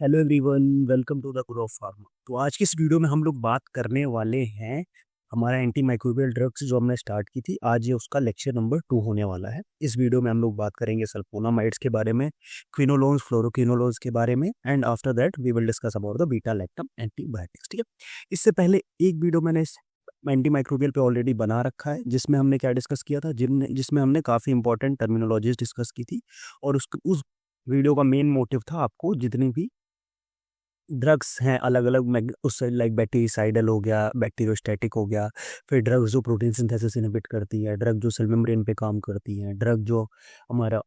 Hello everyone, welcome to the grow of pharma. तो आज की इस वीडियो में हम लोग बात करने वाले हैं हमारा एंटी माइक्रोबियल ड्रग्स जो हमने स्टार्ट की थी। आज ये उसका लेक्चर नंबर 2 होने वाला है। इस वीडियो में हम लोग बात करेंगे सल्फोनामाइड्स के बारे में, क्विनोलोन्स, फ्लोरोक्विनोलोन्स के बारे में, and after that we will discuss about the beta lactam antibiotics. ठीक है, इससे पहले एक वीडियो मैंने इस एंटी माइक्रोबियल पे ऑलरेडी बना रखा है, जिसमें हमने क्या डिस्कस किया था, जिसमें हमने काफ़ी इंपॉर्टेंट टर्मिनोलॉजीज डिस्कस की थी। और उस वीडियो का मेन मोटिव था आपको जितनी भी ड्रग्स हैं अलग अलग उससे लाइक बैक्टीरियासाइडल हो गया, बैक्टीरियोस्टैटिक हो गया, फिर ड्रग्स जो प्रोटीन सिंथेसिस इनहिबिट करती है, ड्रग जो सेल मेम्ब्रेन पे काम करती हैं, ड्रग जो हमारा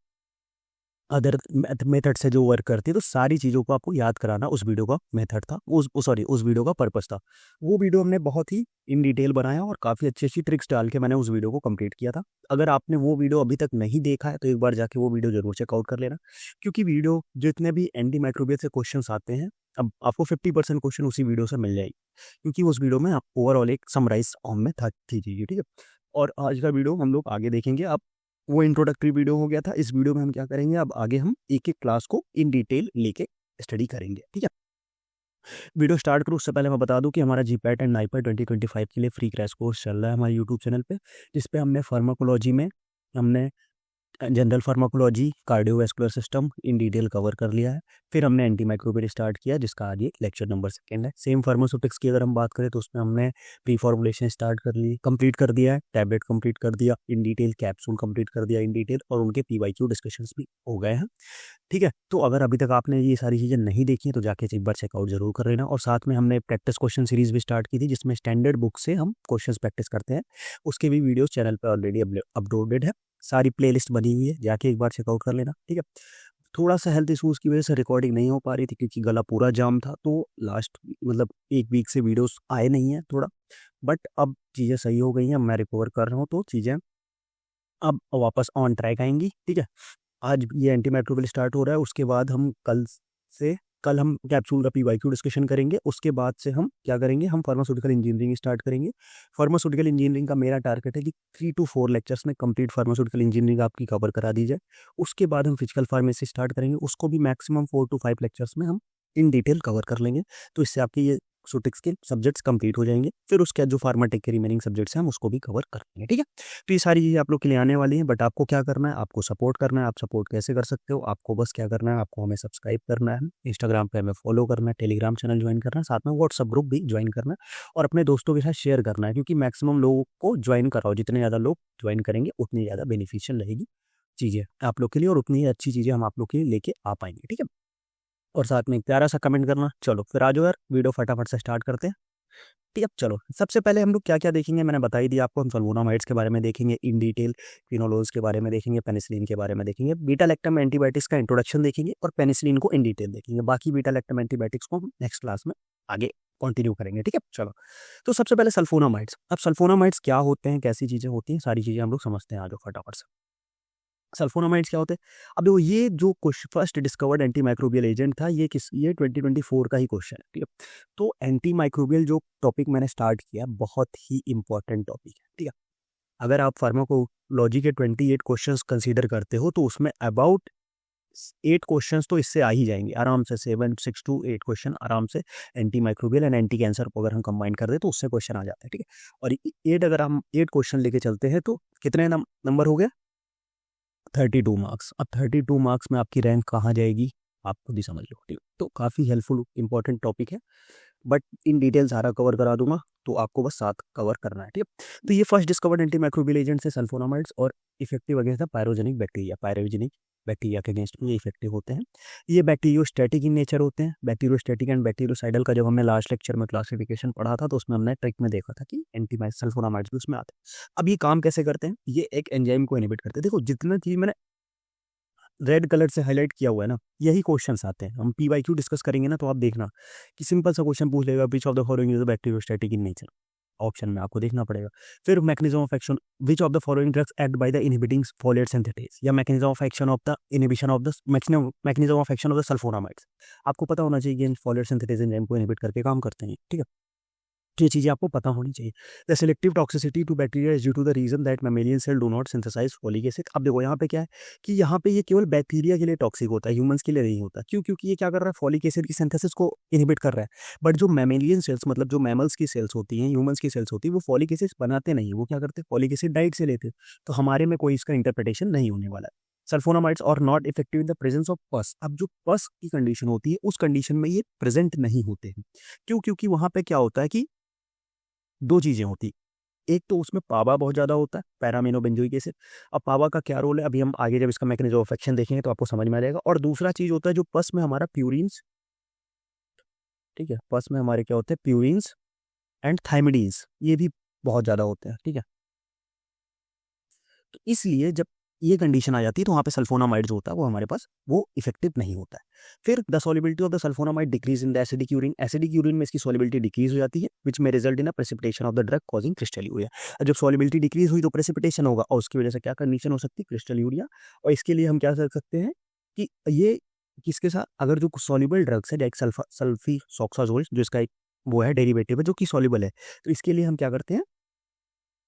अदर मेथड से जो वर्क करती है, तो सारी चीज़ों को आपको याद कराना उस वीडियो का मेथड था, उस वीडियो का पर्पस था। वो वीडियो हमने बहुत ही इन डिटेल बनाया और काफ़ी अच्छी अच्छी ट्रिक्स डाल के मैंने उस वीडियो को कंप्लीट किया था। अगर आपने वो वीडियो अभी तक नहीं देखा है तो एक बार जाके वो वीडियो जरूर चेकआउट कर लेना, क्योंकि वीडियो जितने भी एंटी माइक्रोबियल से क्वेश्चन आते हैं, अब आपको 50% क्वेश्चन उसी वीडियो से मिल जाएगी, क्योंकि उस वीडियो में आप ओवरऑल एक समराइज फॉर्म में था थी चीज़ें। ठीक है, और आज का वीडियो हम लोग आगे देखेंगे। अब वो इंट्रोडक्टरी वीडियो हो गया था, इस वीडियो में हम क्या करेंगे, अब आगे हम एक एक क्लास को इन डिटेल लेके स्टडी करेंगे। ठीक है, वीडियो स्टार्ट करूँ उससे पहले मैं बता दूं कि हमारा जीपैट एंड नाइपैट 2025 के लिए फ्री क्रैश कोर्स चल रहा है हमारे यूट्यूब चैनल पे, जिसपे हमने फार्माकोलॉजी में हमने general pharmacology, cardiovascular system in detail cover कर लिया है। फिर हमने एंटी माइक्रोबियल स्टार्ट किया, जिसका आज ये लेक्चर नंबर 2 है। सेम फार्मास्यूटिक्स की अगर हम बात करें तो उसमें हमने प्री फॉर्मुलेशन स्टार्ट कर ली, कंप्लीट कर दिया है, टैबलेट कंप्लीट कर दिया इन डिटेल, कैप्सूल कंप्लीट कर दिया इन डिटेल, और उनके पीवाईक्यू डिस्कशंस भी हो गए हैं। ठीक है, तो अगर अभी तक आपने ये सारी चीज़ें नहीं देखी हैं तो जाके एक बार चेकआउट जरूर कर लेना। और साथ में हमने प्रैक्टिस क्वेश्चन सीरीज भी स्टार्ट की थी, जिसमें स्टैंडर्ड बुक से हम क्वेश्चंस प्रैक्टिस करते हैं। उसके भी वीडियोस चैनल पे ऑलरेडी अपलोडेड है, सारी प्लेलिस्ट बनी हुई है, जाके एक बार चेकआउट कर लेना। ठीक है, थोड़ा सा हेल्थ इशूज़ की वजह से रिकॉर्डिंग नहीं हो पा रही थी, क्योंकि गला पूरा जाम था, तो लास्ट मतलब एक वीक से वीडियोस आए नहीं हैं थोड़ा, बट अब चीज़ें सही हो गई हैं, मैं रिकवर कर रहा हूँ, तो चीज़ें अब वापस ऑन ट्रैक आएंगी। ठीक है, आज ये एंटी माइक्रोबियल स्टार्ट हो रहा है, उसके बाद हम से कल हम कैप्सूल का पीवाईक्यू डिस्कशन करेंगे। उसके बाद से हम क्या करेंगे, हम फार्मास्यूटिकल इंजीनियरिंग स्टार्ट करेंगे। फार्मास्यूटिकल इंजीनियरिंग का मेरा टारगेट है कि 3 to 4 लेक्चर्स में कंप्लीट फार्मास्यूटिकल इंजीनियरिंग आपकी कवर करा दी जाए। उसके बाद हम फिजिकल फार्मेसी स्टार्ट करेंगे, उसको भी मैक्सिमम 4 to 5 लेक्चर्स में हम इन डिटेल कवर कर लेंगे। तो इससे आपकी ये सूटिक्स के सब्जेक्ट्स कंप्लीट हो जाएंगे। फिर उसके बाद जो फार्माटेक के रिमेनिंग सब्जेक्ट्स हैं हम उसको भी कवर कर लेंगे। ठीक है, तो ये सारी चीज़ें आप लोग के लिए आने वाली हैं, बट आपको क्या करना है, आपको सपोर्ट करना है। आप सपोर्ट कैसे कर सकते हो, आपको बस क्या करना है, आपको हमें सब्सक्राइब करना है, इंस्टाग्राम पे हमें फॉलो करना है, टेलीग्राम चैनल ज्वाइन करना है, साथ में व्हाट्सअप ग्रुप भी ज्वाइन करना है, और अपने दोस्तों के साथ शेयर करना है, क्योंकि मैक्सिमम लोगों को ज्वाइन कराओ। जितने ज़्यादा लोग ज्वाइन करेंगे उतनी ज़्यादा बेनिफिशियल रहेगी चीज़ें आप लोग के लिए, और उतनी ही अच्छी चीज़ें हम आप लोग के लिए लेके आ पाएंगे। ठीक है, और साथ में एक प्यारा सा कमेंट करना। चलो फिर आ जाओ यार, वीडियो फटाफट से स्टार्ट करते हैं। ठीक है, चलो सबसे पहले हम लोग क्या क्या देखेंगे, मैंने बता ही दिया आपको। हम सल्फोनामाइड्स के बारे में देखेंगे इन डिटेल, क्विनोलोन्स के बारे में देखेंगे, पेनिसिलिन के बारे में देखेंगे, बीटा लैक्टम एंटीबायोटिक्स का इंट्रोडक्शन देखेंगे, और पेनिसिलिन को इन डिटेल देखेंगे। बाकी बीटा लैक्टम एंटीबायोटिक्स को हम नेक्स्ट क्लास में आगे कंटिन्यू करेंगे। ठीक है, चलो तो सबसे पहले सल्फोनामाइड्स। अब सल्फोनामाइड्स क्या होते हैं, कैसी चीज़ें होती हैं, सारी चीज़ें हम लोग समझते हैं। आ जाओ फटाफट से। सल्फोनामाइड्स क्या होते हैं? अब देखो, ये जो first discovered anti microbial agent था, ये 2024 का ही क्वेश्चन है। ठीक है, तो एंटी माइक्रोबियल जो टॉपिक मैंने स्टार्ट किया, बहुत ही इंपॉर्टेंट टॉपिक है। ठीक है, अगर आप फार्माकोलॉजी के 28 क्वेश्चंस कंसीडर करते हो, तो उसमें अबाउट 8 क्वेश्चंस तो इससे आ ही जाएंगे आराम से। 6 to 8 क्वेश्चन आराम से anti microbial and anti cancer को अगर हम कंबाइन कर दे तो उससे क्वेश्चन आ जाते हैं। ठीक है, और 8 अगर हम 8 क्वेश्चन लेके चलते हैं तो कितने नंबर हो गया? 32 मार्क्स। अब 32 मार्क्स में आपकी रैंक कहाँ जाएगी, आप खुद ही समझ लो। ठीक है, तो काफ़ी हेल्पफुल इंपॉर्टेंट टॉपिक है, बट इन डिटेल सारा कवर करा दूंगा, तो आपको बस साथ कवर करना है। ठीक है, तो ये first discovered anti microbial agents है सल्फोनामाइड्स, और effective against the pyrogenic bacteria के अगेंस्ट ये इफेक्टिव होते हैं। ये बैक्टीरियोस्टैटिक इन नेचर होते हैं। बैक्टीरियोस्टैटिक एंड बैक्टीरियोसाइडल का जब हमने लास्ट लेक्चर में क्लासिफिकेशन पढ़ा था, तो उसमें हमने ट्रिक में देखा था कि एंटी सल्फोनामाइड्स भी उसमें आते हैं। अब ये काम कैसे करते हैं, ये एक एंजाइम को इनहिबिट करते हैं। देखो, जितना चीज मैंने रेड कलर से हाईलाइट किया हुआ है ना, यही क्वेश्चंस आते हैं। हम पीवाईक्यू डिस्कस करेंगे ना, तो आप देखना कि सिंपल सा क्वेश्चन पूछ लेगा, which of the following is bacteriostatic in nature. Option में आपको देखना पड़ेगा। फिर mechanism of action, which of the following drugs act by the inhibiting folate synthetase, या mechanism of action of the inhibition of the mechanism of action of the sulfonamides. आपको पता होना चाहिए कि फोलेट सिंथेटेज एंजाइम को inhibit करके काम करते हैं। ठीक है, ये चीज़ें आपको पता होनी चाहिए। The selective toxicity to bacteria is due to the reason that mammalian cell do not synthesise folic acid. अब देखो यहाँ पे क्या है कि यहाँ पे ये केवल बैक्टीरिया के लिए टॉक्सिक होता है, ह्यूमंस के लिए नहीं होता। क्यों? क्योंकि ये क्या कर रहा है, फॉलिक एसिड की सिंथेसिस को इनहिबिट कर रहा है। बट जो मैमेलियन सेल्स मतलब जो मैमल्स की सेल्स होती हैं, ह्यूमंस की सेल्स होती है, वो फॉलिक एसिड बनाते नहीं है। वो क्या करते हैं, फॉलिक एसिड डाइट से लेते हैं। तो हमारे में कोई इसका इंटरप्रिटेशन नहीं होने वाला है। सल्फोनामाइड्स और not effective in the presence of पस। अब जो पस की कंडीशन होती है उस कंडीशन में ये प्रेजेंट नहीं होते हैं। क्यों? क्योंकि वहां पे क्या होता है कि दो चीजें होती, एक तो उसमें पावा बहुत ज्यादा होता है, पैरामिनोबेंजोइक एसिड। अब पावा का क्या रोल है, अभी हम आगे जब इसका मैकेनिज्म ऑफ एक्शन देखेंगे तो आपको समझ में आ जाएगा। और दूसरा चीज होता है जो पस में हमारा प्यूरिन्स, ठीक है, पस में हमारे क्या होते हैं, प्यूरिन्स एंड थाइमिडीन्स, ये भी बहुत ज्यादा होते हैं, ठीक है। तो इसलिए जब ये कंडीशन आ जाती है तो वहाँ पे सल्फोनामाइड जो होता है वो हमारे पास वो इफेक्टिव नहीं होता है। फिर the solubility of the sulphonamide decrease in the acidic urine. Acidic urine में इसकी सॉल्युबिलिटी डिक्रीज हो जाती है, विच में result in a precipitation of the drug causing crystal यूरिया। जब सॉल्युबिलिटी डिक्रीज हुई तो प्रेसिपिटेशन होगा और उसकी वजह से क्या कंडीशन हो सकती है, क्रिस्टल यूरिया। और इसके लिए हम क्या कर सकते हैं कि ये किसके साथ, अगर जो सॉल्युबल ड्रग्स है लाइक सल्फीसॉक्साजोल, जो इसका एक वो है डेरिवेटिव है जो कि सॉल्युबल है, तो इसके लिए हम क्या करते हैं,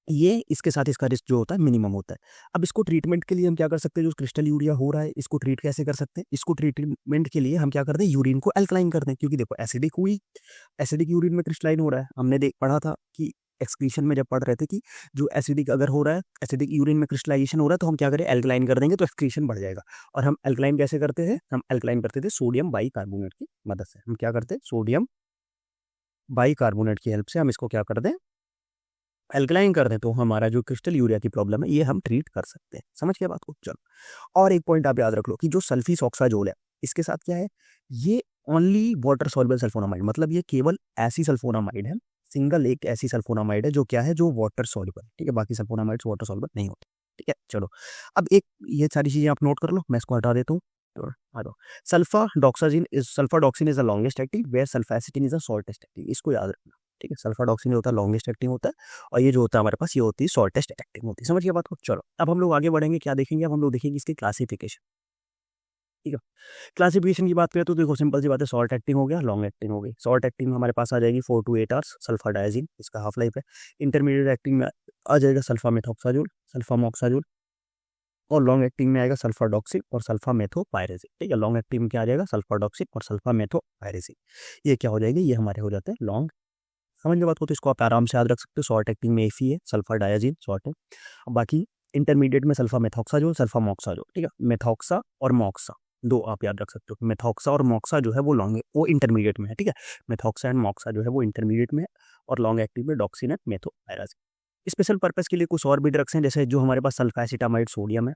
ये इसके साथ इसका रिस्क जो होता है मिनिमम होता है। अब इसको ट्रीटमेंट के लिए हम क्या कर सकते हैं, जो क्रिस्टल यूरिया हो रहा है इसको ट्रीट कैसे कर सकते हैं, इसको ट्रीटमेंट के लिए हम क्या करते हैं, यूरिन को अल्कलाइन कर दें। क्योंकि देखो एसिडिक हुई, एसिडिक यूरिन में क्रिस्टलाइन हो रहा है, हमने देख पढ़ा था कि एक्सक्रीशन में जब पढ़ रहे थे कि जो एसिडिक अगर हो रहा है, एसिडिक यूरिन में क्रिस्टलाइजेशन हो रहा है तो हम क्या करें, अल्कलाइन कर देंगे तो एक्सक्रीशन बढ़ जाएगा। और हम अल्कलाइन कैसे करते हैं, हम अल्कलाइन करते थे सोडियम बाइकार्बोनेट की मदद से। हम क्या करते हैं, सोडियम बाइकार्बोनेट की हेल्प से हम इसको क्या कर दें, अल्कलाइन कर दें, तो हमारा जो क्रिस्टल यूरिया की प्रॉब्लम है ये हम ट्रीट कर सकते हैं। समझ गए बात को? चलो, और एक पॉइंट आप याद रख लो कि जो सल्फीसॉक्साजोल है इसके साथ क्या है, ये ओनली वाटर सॉल्युबल सल्फोनामाइड, मतलब ये केवल ऐसी सल्फोनामाइड है, सिंगल एक ऐसी सल्फोनामाइड है जो क्या है, जो वाटर सॉल्युबल, ठीक है। बाकी सल्फोनामाइड्स वाटर सॉल्युबल नहीं होते, ठीक है। चलो, अब एक ये सारी चीजें आप नोट कर लो, मैं इसको हटा देता हूँ। आ जाओ, sulfadoxine is the longest acting where sulfacytine is the shortest acting. इसको याद रखना, ठीक है। सल्फाडॉक्सिन जो होता है लॉन्गेस्ट एक्टिंग होता है, और ये जो होता है हमारे पास ये होती है शॉर्टेस्ट एक्टिंग होती है। समझ गए बात को? चलो, अब हम लोग आगे बढ़ेंगे, क्या देखेंगे, अब हम लोग देखेंगे इसकी क्लासिफिकेशन, ठीक है। क्लासिफिकेशन की बात करें तो देखो सिंपल सी बात है, शॉर्ट एक्टिंग हो गया, लॉन्ग एक्टिंग हो गई। शॉर्ट एक्टिंग में हमारे पास आ जाएगी 4 to 8 आवर्स सल्फाडायाजिन, इसका हाफ लाइफ है। इंटरमीडिएट एक्टिंग में आ जाएगा सल्फामेथोक्साजोल, सल्फामोक्साजोल। और लॉन्ग एक्टिंग में आएगा सल्फाडॉक्सिल और सल्फामेथोपायरेजिन, ठीक है। लॉन्ग एक्टिंग में क्या आ जाएगा, सल्फाडॉक्सिल और सल्फामेथोपायरेजिन। ये क्या हो जाएंगे, ये हमारे हो जाते हैं लॉन्ग। समझ में बात हो तो इसको आप आराम से याद रख सकते हो। शॉर्ट एक्टिंग में एफी है, सल्फाडायाजिन शॉर्ट है। बाकी इंटरमीडिएट में सल्फामेथोक्साजोल, सल्फामोक्साजोल, ठीक है। मेथोक्सा और मोक्सा दो आप याद रख सकते हो। मेथोक्सा और मोक्सा जो है वो लॉन्ग, वो इंटरमीडिएट में है, ठीक है। मेथोक्सा एंड मोक्सा जो है वो इंटरमीडिएट में है, और लॉन्ग एक्टिंग में डॉक्सिन एंड मेथोपायराजिन। स्पेशल पर्पस के लिए कुछ और भी ड्रग्स हैं, जैसे जो हमारे पास सल्फाएसिटामाइड सोडियम है,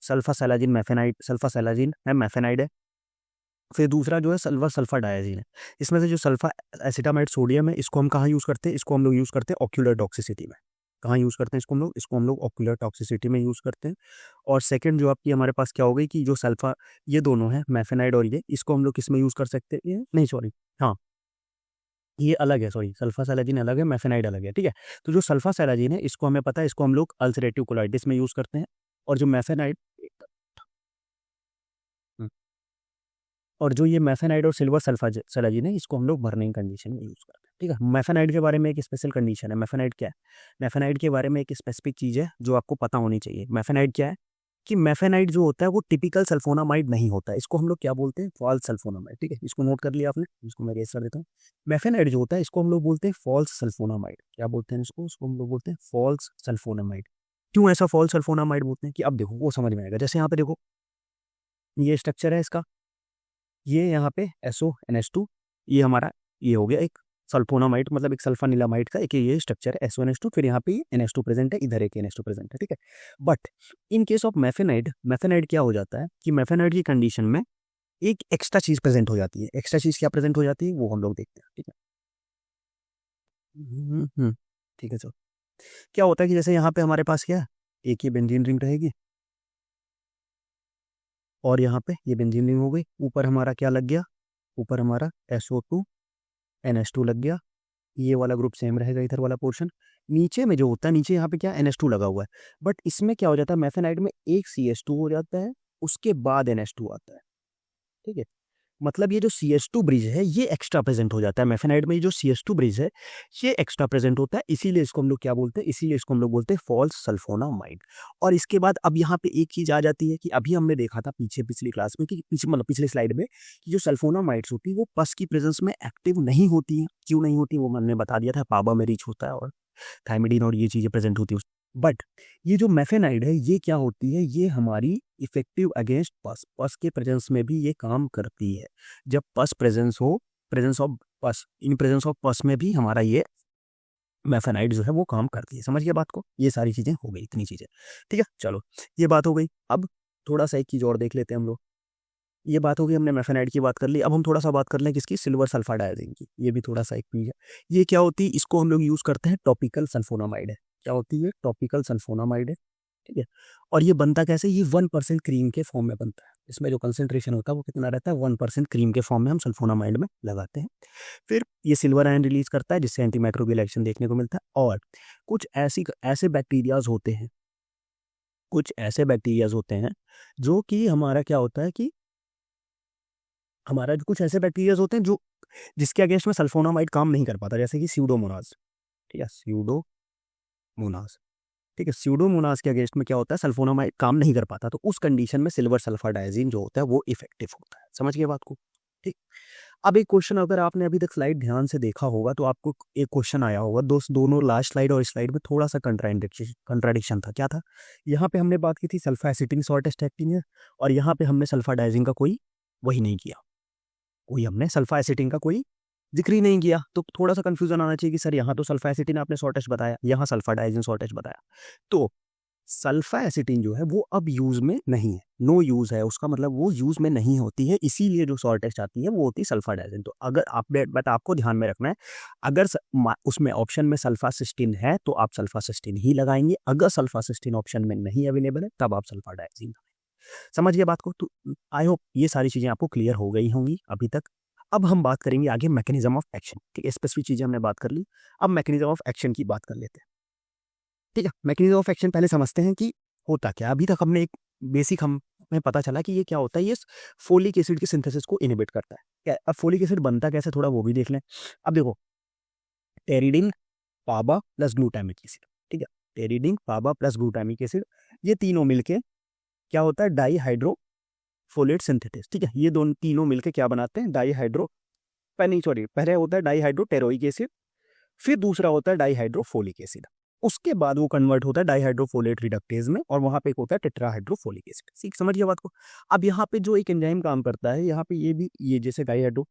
सल्फासैलाजिन मैफेनाइड, सल्फासैलाजिन है मैफेनाइड है। फिर दूसरा जो है सल्फाडायाजिन है। इसमें से जो सल्फा एसिटामाइड सोडियम है इसको हम कहाँ यूज़ करते हैं, इसको हम लोग यूज़ करते हैं ऑक्यूलर टॉक्सिसिटी में। कहाँ यूज़ करते हैं इसको हम लोग ऑक्यूलर टॉक्सिसिटी में यूज़ करते हैं। और सेकंड जो आपकी हमारे पास क्या हो गई कि जो सल्फा, ये दोनों है मैफेनाइड और ये, इसको हम लोग किस में यूज़ कर सकते हैं, ये नहीं सॉरी, हाँ ये अलग है, सॉरी सल्फासैलाजिन अलग है, मैफेनाइड अलग है, ठीक है। तो जो सल्फासैलाजिन है इसको हमें पता है, इसको हम लोग अल्सरेटिव कोलाइटिस में यूज़ करते हैं। और जो मैफेनाइड, और जो ये मैफेनाइड और सिल्वर सल्फासैलाजिन है इसको हम लोग बर्निंग कंडीशन में यूज़ करते हैं, ठीक है। मैफेनाइड के बारे में एक स्पेशल कंडीशन है। मैफेनाइड क्या है, मैफेनाइड के बारे में एक स्पेसिफिक चीज़ है जो आपको पता होनी चाहिए। मैफेनाइड क्या है कि मैफेनाइड जो होता है वो टिपिकल सल्फोनामाइड नहीं होता है, इसको हम लोग क्या बोलते हैं, फॉल्स सल्फोनामाइड, ठीक है। इसको नोट कर लिया आपने, इसको मैं रेस कर देता हूँ। मैफेनाइड जो होता है इसको हम लोग बोलते हैं फॉल्स सल्फोनामाइड। क्या बोलते हैं इसको हम लोग बोलते हैं फॉल्स सल्फोनामाइड। क्यों ऐसा फॉल्स सल्फोनामाइड बोलते हैं कि अब देखो वो समझ में आएगा। जैसे यहाँ पे देखो ये स्ट्रक्चर है इसका, ये यहाँ पे SO NH2, ये हमारा ये हो गया एक सल्फोनामाइड, मतलब एक सल्फानिलामाइड का एक ये स्ट्रक्चर है SO NH2, फिर यहाँ पे ये NH2 प्रेजेंट है, इधर एक NH2 प्रेजेंट है, ठीक है। बट इन केस ऑफ मैफेनाइड, मैफेनाइड क्या हो जाता है कि मैफेनाइड की कंडीशन में एक एक्स्ट्रा चीज प्रेजेंट हो जाती है। एक्स्ट्रा चीज क्या प्रेजेंट हो जाती है वो हम लोग देखते हैं, ठीक है। ठीक है। चलो, क्या होता है कि जैसे यहाँ पे हमारे पास क्या है, एक ये बेंजीन रिंग रहेगी, और यहाँ पे ये बेंजीन रिंग हो गई। ऊपर हमारा क्या लग गया, ऊपर हमारा SO2 NH2 लग गया। ये वाला ग्रुप सेम रहेगा, इधर वाला पोर्शन। नीचे में जो होता है, नीचे यहाँ पे क्या NH2 लगा हुआ है, बट इसमें क्या हो जाता है, मैफेनाइड में एक CH2 हो जाता है, उसके बाद NH2 आता है, ठीक है। मतलब ये जो CH2 ब्रिज है ये एक्स्ट्रा प्रेजेंट हो जाता है मेफेनाइड में। ये जो CH2 ब्रिज है ये एक्स्ट्रा प्रेजेंट होता है, इसीलिए इसको हम लोग क्या बोलते हैं, इसीलिए इसको हम लोग बोलते हैं फॉल्स सल्फोनामाइड। और इसके बाद अब यहाँ पे एक चीज आ जाती है कि अभी हमने देखा था पीछे पिछली क्लास में कि पीछे मतलब पिछले स्लाइड में कि जो सल्फोनामाइड्स होती है वो पस की प्रेजेंस में एक्टिव नहीं होती है। क्यों नहीं होती वो मैंने बता दिया था, पाबा में रीच होता है और थायमिडीन और ये चीजें प्रेजेंट होती है। बट ये जो मेफेनाइड है ये क्या होती है, ये हमारी इफेक्टिव अगेंस्ट पस, पस के प्रेजेंस में भी ये काम करती है। जब पस प्रेजेंस हो, प्रेजेंस ऑफ पस, इन प्रेजेंस ऑफ पस में भी हमारा ये मेफेनाइड जो है वो काम करती है। समझ गया बात को? ये सारी चीजें हो गई, इतनी चीजें, ठीक है। चलो ये बात हो गई। अब थोड़ा सा एक चीज और देख लेते हैं हम लोग। ये बात हो गई, हमने मेफेनाइड की बात कर ली। अब हम थोड़ा सा बात कर लें किसकी, सिल्वर सल्फाडाइजिन की। ये भी थोड़ा सा एक चीज है। ये क्या होती है, इसको हम लोग यूज करते हैं, टॉपिकल सल्फोनामाइड है। क्या होती है, टॉपिकल सल्फोनामाइड है, ठीक है। और ये बनता कैसे, ये 1% क्रीम के फॉर्म में बनता है। इसमें जो कंसेंट्रेशन होता है वो कितना रहता है, 1% क्रीम के फॉर्म में हम सल्फोनामाइड में लगाते हैं। फिर ये सिल्वर आयन रिलीज करता है जिससे एंटीमाइक्रोबियल एक्शन देखने को मिलता है। और कुछ ऐसे बैक्टीरियाज होते हैं, कुछ ऐसे बैक्टीरियाज होते हैं जो कि हमारा क्या होता है कि हमारा जो कुछ ऐसे बैक्टीरियाज होते हैं जो जिसके अगेंस्ट में सल्फोनामाइड काम नहीं कर पाता, जैसे कि स्यूडोमोनास, ठीक है, स्यूडोमोनास, ठीक है। स्यूडोमोनास के अगेंस्ट में क्या होता है, सल्फोनामाइड काम नहीं कर पाता, तो उस कंडीशन में सिल्वर सल्फाडाइजिन जो होता है वो इफेक्टिव होता है। समझ गए बात को? ठीक। अब एक क्वेश्चन, अगर आपने अभी तक स्लाइड ध्यान से देखा होगा तो आपको एक क्वेश्चन आया होगा, दोनों लास्ट स्लाइड और इस स्लाइड में थोड़ा सा कंट्राडिक्शन था। क्या था, यहाँ पे हमने बात की थी सल्फाएसिटिन शॉर्टेस्ट एक्टिंग है, और यहाँ पे हमने सल्फाडाइजिन का कोई वही नहीं किया, कोई हमने सल्फाएसिटिन का कोई जिक्र ही नहीं किया। तो थोड़ा सा कंफ्यूजन आना चाहिए कि सर यहाँ तो सल्फाएसिटिन आपने शॉर्टेज बताया, यहाँ सल्फाडाइजिन शॉर्टेज बताया। तो सल्फाएसिटिन जो है वो अब यूज में नहीं है, नो यूज है उसका, मतलब वो यूज में नहीं होती है, इसीलिए जो शॉर्टेज आती है वो होती है सल्फाडाइजिन। तो अगर आप बट आपको ध्यान में रखना है, अगर उसमें ऑप्शन में सल्फासिस्टिन है तो आप सल्फासिस्टिन ही लगाएंगे, अगर सल्फासिस्टिन ऑप्शन में नहीं अवेलेबल है तब आप सल्फाडाइजिन। समझ गए बात को? तो आई होप ये सारी चीजें आपको क्लियर हो गई होंगी अभी तक। अब हम बात करेंगे आगे मैकेनिज्म ऑफ एक्शन, ठीक है। स्पेसिफिक चीजें हमने बात कर ली, अब मैकेनिज्म ऑफ एक्शन की बात कर लेते हैं, ठीक है। मैकेनिज्म ऑफ एक्शन पहले समझते हैं कि होता क्या। अभी तक हमने एक बेसिक हमें पता चला कि ये क्या होता है, ये फोलिक एसिड की सिंथेसिस को इनहिबिट करता है। क्या अब फोलिक एसिड बनता कैसे, थोड़ा वो भी देख लें। अब देखो, टेरिडिन, पाबा प्लस ग्लूटामिक एसिड, ठीक है, टेरिडिन, पाबा प्लस ग्लूटामिक एसिड, ये तीनों मिलके क्या होता है, डाई फोलेट सिंथेटिस, ठीक है। ये दोनों तीनों मिलकर क्या बनाते हैं, पहले होता है डाईहाइड्रोटेरोइक एसिड, फिर दूसरा होता है डाईहाइड्रोफोलिक एसिड, उसके बाद वो कन्वर्ट होता है डाईहाइड्रोफोलेट रिडक्टेज में, और वहां पे एक होता है टेट्राहाइड्रोफोलिक एसिड। ठीक, समझिए बात को। अब यहाँ पे जो एक एंजाइम काम करता है, यहाँ पे ये जैसे डाईहाइड्रो,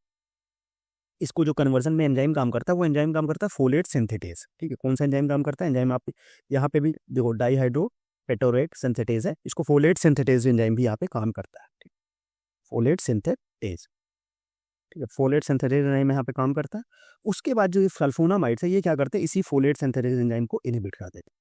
इसको जो कन्वर्जन में एंजाइम काम करता है वो एंजाइम काम करता है फोलेट सिंथेटेज, ठीक है। कौन सा एंजाइम काम करता है, एंजाइम आप यहाँ पे भी देखो, डाईहाइड्रो पेटोरेट सिंथेटेज है, इसको फोलेट सिंथेटेज एंजाइम भी यहाँ पे काम करता है, ठीक, फोलेट सिंथेटेज, ठीक है, फोलेट सिंथेटेज एंजाइम यहाँ पे काम करता है। उसके बाद जो ये सल्फोनामाइड्स है ये क्या करते हैं, इसी फोलेट सिंथेटेज एंजाइम को इनहिबिट कर देते हैं।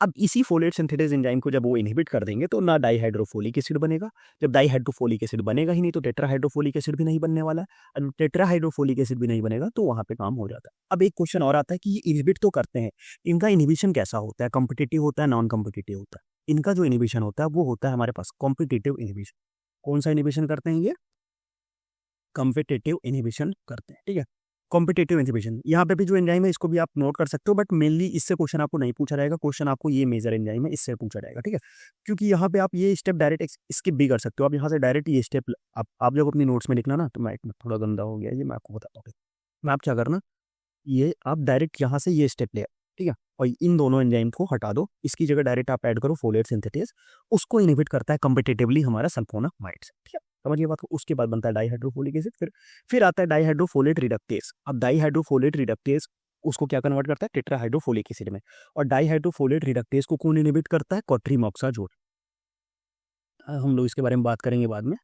अब इसी फोलेट सिंथेटेज एंजाइम को जब वो इनहिबिट कर देंगे तो ना डाईहाइड्रोफोलिक एसिड बनेगा, जब डाईहाइड्रोफोलिक एसिड बनेगा ही नहीं तो टेट्राहाइड्रोफोलिक एसिड भी नहीं बनने वाला है, और टेट्राहाइड्रोफोलिक एसिड भी नहीं बनेगा तो वहां पे काम हो जाता है। अब एक क्वेश्चन और आता है कि ये इनहिबिट तो करते हैं, इनका इनहिबिशन कैसा होता है, कॉम्पिटिटिव होता है, नॉन कॉम्पिटिटिव होता है। इनका जो इनहिबिशन होता है वो होता है हमारे पास कॉम्पिटिटिव इनहिबिशन। कौन सा इनहिबिशन करते हैं ये, कॉम्पिटिटिव इनहिबिशन करते हैं, ठीक है। कॉम्पिटिटिव इनहिबिशन, यहाँ पे भी जो एंजाइम है इसको भी आप नोट कर सकते हो, बट मेनली इससे क्वेश्चन आपको नहीं पूछा जाएगा, क्वेश्चन आपको ये मेजर एंजाइम है इससे पूछा जाएगा, ठीक है। क्योंकि यहाँ पे आप ये स्टेप डायरेक्ट स्किप भी कर सकते हो, आप यहाँ से डायरेक्ट ये स्टेप आप जब अपनी नोट्स में लिखना ना, तो मैं थोड़ा गंदा हो गया ये, मैं आपको बताता हूँ। मैं आप क्या करना, ये आप डायरेक्ट यहाँ से ये स्टेप ले, ठीक है, और इन दोनों एंजाइम को हटा दो, इसकी जगह डायरेक्ट आप ऐड करो फोलेट सिंथेटेज, उसको इनहिबिट करता है कॉम्पिटिटिवली हमारा सल्फोनामाइड्स, ठीक है। समझिए बात को। उसके बाद बनता है डाईहाइड्रोफोलिक एसिड, फिर आता है डाईहाइड्रोफोलेट रिडक्टेज। अब डाईहाइड्रोफोलेट रिडक्टेज उसको क्या कन्वर्ट करता है, टेट्राहाइड्रोफोलिक एसिड में, और डाईहाइड्रोफोलेट रिडक्टेज को कौन इनहिबिट करता है, कॉट्रीमॉक्साजोल। हम लोग इसके बारे में बात करेंगे बाद में।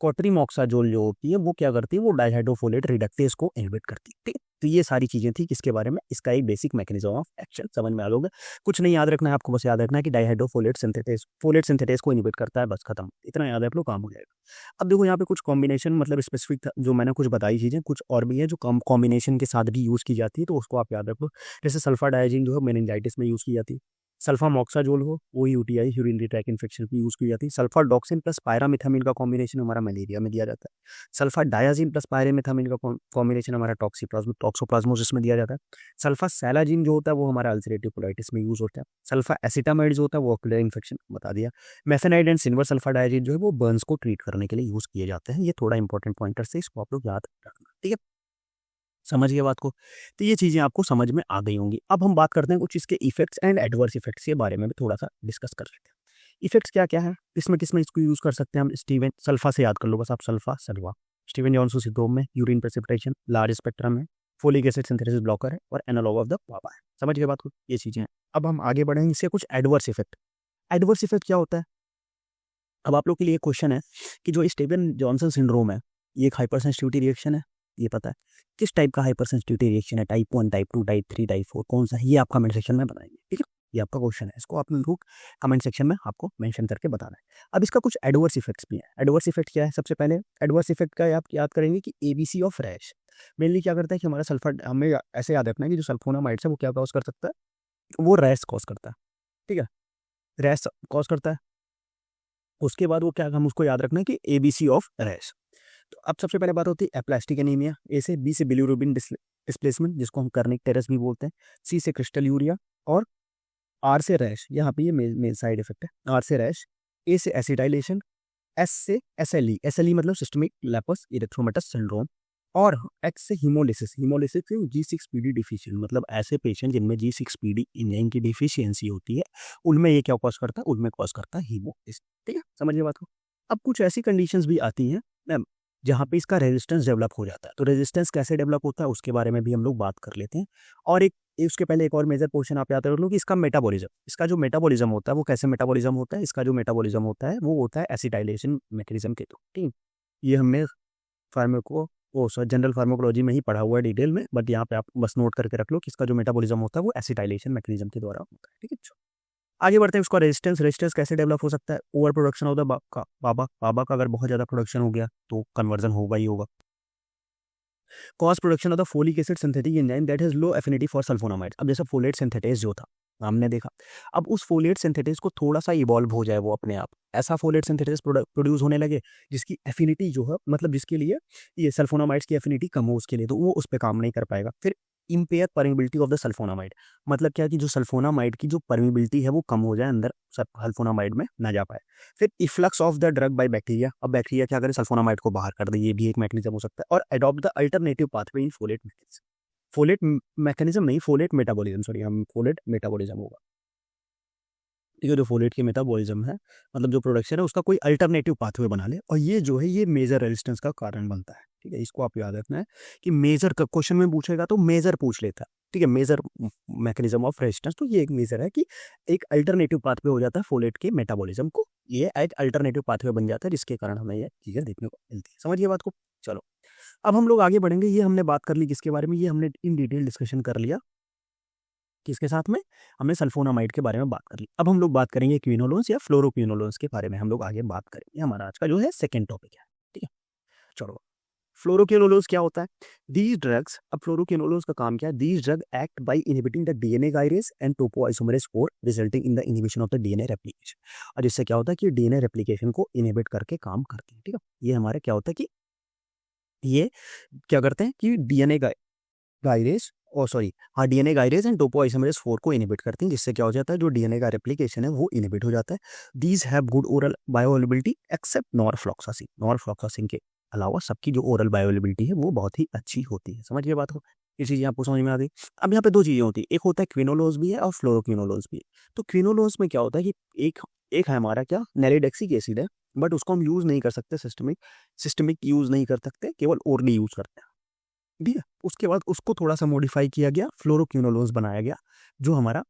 कॉट्रीमॉक्साजोल जो होती है वो क्या करती है, वो डाईहाइड्रोफोलेट रिडक्टेज को इनहिबिट करती है, ठीक है। तो ये सारी चीजें थी किसके बारे में, इसका एक बेसिक मैकेनिज्म ऑफ एक्शन समझ में आ लोगे। कुछ नहीं याद रखना है आपको, बस याद रखना है कि डाईहाइड्रोफोलेट सिंथेटेज फोलेट सिंथेटेज को इनहिबिट करता है, बस खत्म, इतना याद है आप लोग, काम हो जाएगा। अब देखो यहाँ पे कुछ कॉम्बिनेशन, मतलब स्पेसिफिक जो मैंने कुछ बताई चीजें, कुछ और भी है जो कॉम्बिनेशन के साथ भी यूज की जाती है, तो उसको आप याद रखो। जैसे सल्फाडाइजिन जो है मेनिंजाइटिस में यूज की जाती है, सल्फामोक्साजोल हो, वो यूटीआई यूरिनरी ट्रैक इन्फेक्शन की यूज़ की जाती है। सल्फाडॉक्सिन प्लस पायरामिथामिन का कॉम्बिनेशन हमारा मलेरिया में दिया जाता है। सल्फाडायाजिन प्लस पायरामिथामिन का कॉम्बिनेशन हमारा टॉक्सोप्लाज्मोसिस में दिया जाता है। सल्फासैलाजिन जो होता है वो हमारा अल्सरेटिव कोलाइटिस में यूज़ होता है। सल्फा एसिटामाइड जो होता है वो ऑक्यूलर इन्फेक्शन बता दिया। मेथेनाइड एंड सिल्वर सल्फाडायाजिन जो है वो बर्न्स को ट्रीट करने के लिए यूज़ किए जाते हैं। ये थोड़ा इंपॉर्टेंट पॉइंटर्स है, इसको आप लोग याद रखना, ठीक है। समझ गए बात को? तो ये चीज़ें आपको समझ में आ गई होंगी। अब हम बात करते हैं कुछ इसके इफ़ेक्ट्स एंड एडवर्स इफ़ेक्ट्स के बारे में भी थोड़ा-सा डिस्कस कर लेते हैं। इफ़ेक्ट्स क्या-क्या हैं? किसमें-किसमें इसको यूज़ कर सकते हैं हम? स्टीवन सल्फा से याद कर लो बस आप सल्फा। स्टीवन जॉनसन सिंड्रोम में यूरिन प्रेसिपिटेशन लार्ज स्पेक्ट्रम है, फोलिक एसिड सिंथेसिस ब्लॉकर है और एनालॉग ऑफ द पापा है। समझ गए बात को? ये चीज़ें हैं। अब हम आगे बढ़ेंगे इससे कुछ एडवर्स इफ़ेक्ट। एडवर्स इफ़ेक्ट क्या होता है? अब आप लोग के लिए क्वेश्चन है कि जो स्टीवन जॉनसन सिंड्रोम है, ये एक हाइपर सेंसिटिविटी रिएक्शन है, ये पता है। किस टाइप का हाइपर सेंसिटिविटी रिएक्शन है? टाइप 1, टाइप 2, टाइप 3, टाइप 4 कौन सा है? ये आप कमेंट सेक्शन में बताएंगे, ठीक है? ये आपका क्वेश्चन है, इसको आप लोग कमेंट सेक्शन में आपको मेंशन करके बताना है। अब इसका कुछ एडवर्स इफेक्ट्स भी हैं। एडवर्स इफेक्ट क्या है? सबसे पहले एडवर्स इफेक्ट का आप याद करेंगे कि एबीसी ऑफ रैश मेनली क्या करता है कि हमारा सल्फर हमें ऐसे याद रखना है कि जो सल्फोनामाइड्स है वो क्या कॉज कर सकता है? वो रैश कॉज करता है, ठीक है? रैश कॉज करता है। उसके बाद वो क्या हम उसको याद रखना है कि एबीसी ऑफ रैश। तो अब सबसे पहले बात होती है एप्लास्टिक एनीमिया। ए से बी से बिलीरुबिन डिस्प्लेसमेंट जिसको हम कर्निक टेरस भी बोलते हैं। सी से क्रिस्टल यूरिया और आर से रैश। यहाँ पे ये मेन साइड इफेक्ट है। आर से रैश, ए से एसिटाइलेशन, एस से एसएलई। एसएलई मतलब सिस्टमिक लैपस इरिथ्रोमेटस सिंड्रोम और एक्स से हीमोलिसिस। हीमोलिसिस से G6PD डिफिशियंट मतलब ऐसे पेशेंट जिनमें G6PD एंजाइम की डिफिशियंसी होती है, उनमें ये क्या कॉज करता है? उनमें कॉज करता है हीमोलिसिस, ठीक है? समझिए बात को। अब कुछ ऐसी कंडीशंस भी आती हैं मैम जहाँ पे इसका रेजिस्टेंस डेवलप हो जाता है। तो रेजिस्टेंस कैसे डेवलप होता है उसके बारे में भी हम लोग बात कर लेते हैं। और उसके पहले एक और मेजर पोर्शन आप याद रख लो कि इसका मेटाबॉलिज्म। इसका जो मेटाबॉलिज्म होता है वो कैसे मेटाबॉलिज्म होता है? इसका जो मेटाबॉलिज्म होता है वो होता है एसिटाइलेशन मैकेनिज्म के थ्रू, ठीक है? ये हमने फार्माको वो सर जनरल फार्माकोलॉजी में ही पढ़ा हुआ है डिटेल में, बट यहाँ पे आप बस नोट करके रख लो कि इसका जो मेटाबॉलिज्म होता है वो एसिटाइलेशन मैकेनिज्म के द्वारा होता है, ठीक है? चलो आगे बढ़ते हैं। उसका रेजिस्टेंस कैसे डेवलप हो सकता है? ओवर प्रोडक्शन ऑफ द बाबा का अगर बहुत ज़्यादा प्रोडक्शन हो गया तो कन्वर्जन होगा ही होगा। Cause production of the folic acid synthetic enzyme that has low affinity for sulphonamide. अब जैसे फोलेट सिंथेटेज जो था हमने देखा, अब उस फोलेट सिंथेटेज को थोड़ा सा इवॉल्व हो जाए वो अपने आप, ऐसा फोलेट सिंथेटेज प्रोड्यूस होने लगे जिसकी एफिनिटी जो है मतलब जिसके लिए ये सल्फोनामाइड्स की एफिनिटी कम हो उसके लिए, तो वो उस पर काम नहीं कर पाएगा। फिर impair permeability of the sulphonamide मतलब क्या कि जो सल्फोनामाइड की जो परमिबिलिटी है वो कम हो जाए, अंदर सल्फोनामाइड में ना जा पाए। फिर efflux of the drug by bacteria. अब बैक्टीरिया क्या करे? सल्फोनामाइड को बाहर कर दे, ये भी एक मैकेनिज्म हो सकता है। और adopt the alternative pathway in folate mechanism. Folate mechanism नहीं, फोलेट मेटाबॉलिज्म, सॉरी हम फोलेट मेटाबॉलिज्म होगा, ठीक है? जो फोलेट की मेटाबॉलिज्म है मतलब जो प्रोडक्शन है उसका कोई अल्टरनेटिव पाथवे बना ले, और ये जो है ये मेजर रेजिस्टेंस का कारण बनता है, ठीक है? इसको आप याद रखना है कि मेजर का क्वेश्चन में पूछेगा तो मेजर पूछ लेता है, ठीक है? मेजर मैकेनिज्म ऑफ रेजिस्टेंस, तो ये एक मेजर है कि एक अल्टरनेटिव पाथवे हो जाता है फोलेट के मेटाबॉलिज्म को, ये एक अल्टरनेटिव पाथवे बन जाता है जिसके कारण हमें ये चीज़ें देखने को मिलती है। समझिए बात को। चलो अब हम लोग आगे बढ़ेंगे। ये हमने बात कर ली किसके बारे में? ये हमने इन डिटेल डिस्कशन कर लिया किसके साथ में? हमने सल्फोनामाइड के बारे में बात कर ली। अब हम लोग बात करेंगे क्विनोलोन्स या फ्लोरोक्विनोलोन्स के बारे में हम लोग आगे बात करेंगे। हमारा आज का जो है सेकंड टॉपिक है, ठीक है? चलो फ्लोरोक्विनोलोन्स क्या होता है? दीज ड्रग्स, अब फ्लोरोक्विनोलोन्स का काम क्या है? These drug act by inhibiting the DNA gyrase and topoisomerase 4 resulting in the inhibition of the DNA replication. और इससे क्या होता है कि डीएनए रेप्लिकेशन को इनहिबिट करके काम करती है, ठीक है? ये हमारे क्या होता है कि ये क्या करते हैं कि डीएनए गायरेज सॉरी हाँ डीएनए गायरेज एंड टोपोआइसोमरेज 4 को इनहिबिट करती हैं, जिससे क्या हो जाता है जो डीएनए का रेप्लिकेशन है वो इनहिबिट हो जाता है। These have good oral bioavailability except norfloxacin. Norfloxacin के अलावा सबकी जो ओरल बायोअवेलेबिलिटी है वो बहुत ही अच्छी होती है। समझिए बात को, ये चीज़ें आपको समझ में आ गई। अब यहाँ पे दो चीज़ें होती है, एक होता है क्विनोलोज भी है और फ्लोरोक्विनोलोज भी है। तो क्विनोलोज में क्या होता है कि एक एक है हमारा क्या नैलिडेक्सिक एसिड है, बट उसको हम यूज़ नहीं कर सकते सिस्टमिक यूज़ नहीं कर सकते, केवल ओरली यूज़ करते हैं, ठीक है? उसके बाद उसको थोड़ा सा मॉडिफाई किया गया, फ्लोरोक्विनोलोन्स बनाया गया जो हमारा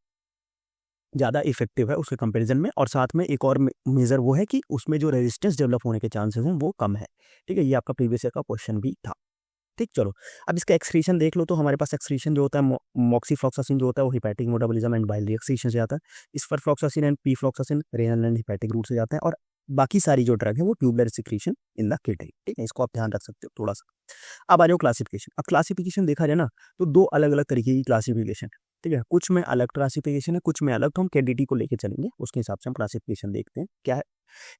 ज़्यादा इफेक्टिव है उसके कंपैरिजन में। और साथ में एक और मेजर वो है कि उसमें जो रेजिस्टेंस डेवलप होने के चांसेस हैं वो कम है, ठीक है? ये आपका प्रीवियस ईयर का क्वेश्चन भी था, ठीक? चलो अब इसका एक्सक्रीशन देख लो। तो हमारे पास एक्सक्रीशन जो होता है मॉक्सीफ्लॉक्सासिन जो होता है वो hepatic metabolism and biliary excretion से आता है। Sparfloxacin and pefloxacin renal and hepatic route से जाता है। और बाकी सारी जो ड्रग है वो tubular secretion in the kidney, ठीक है? इसको आप ध्यान रख सकते हो थोड़ा सा। अब आ जाओ क्लासिफिकेशन। अब क्लासिफिकेशन देखा जाए ना तो दो अलग अलग तरीके की क्लासिफिकेशन, ठीक है, कुछ में अलग क्लासिफिकेशन है, कुछ में अलग, तो हम KDT को लेके चलेंगे, उसके हिसाब से हम क्लासिफिकेशन देखते हैं क्या है।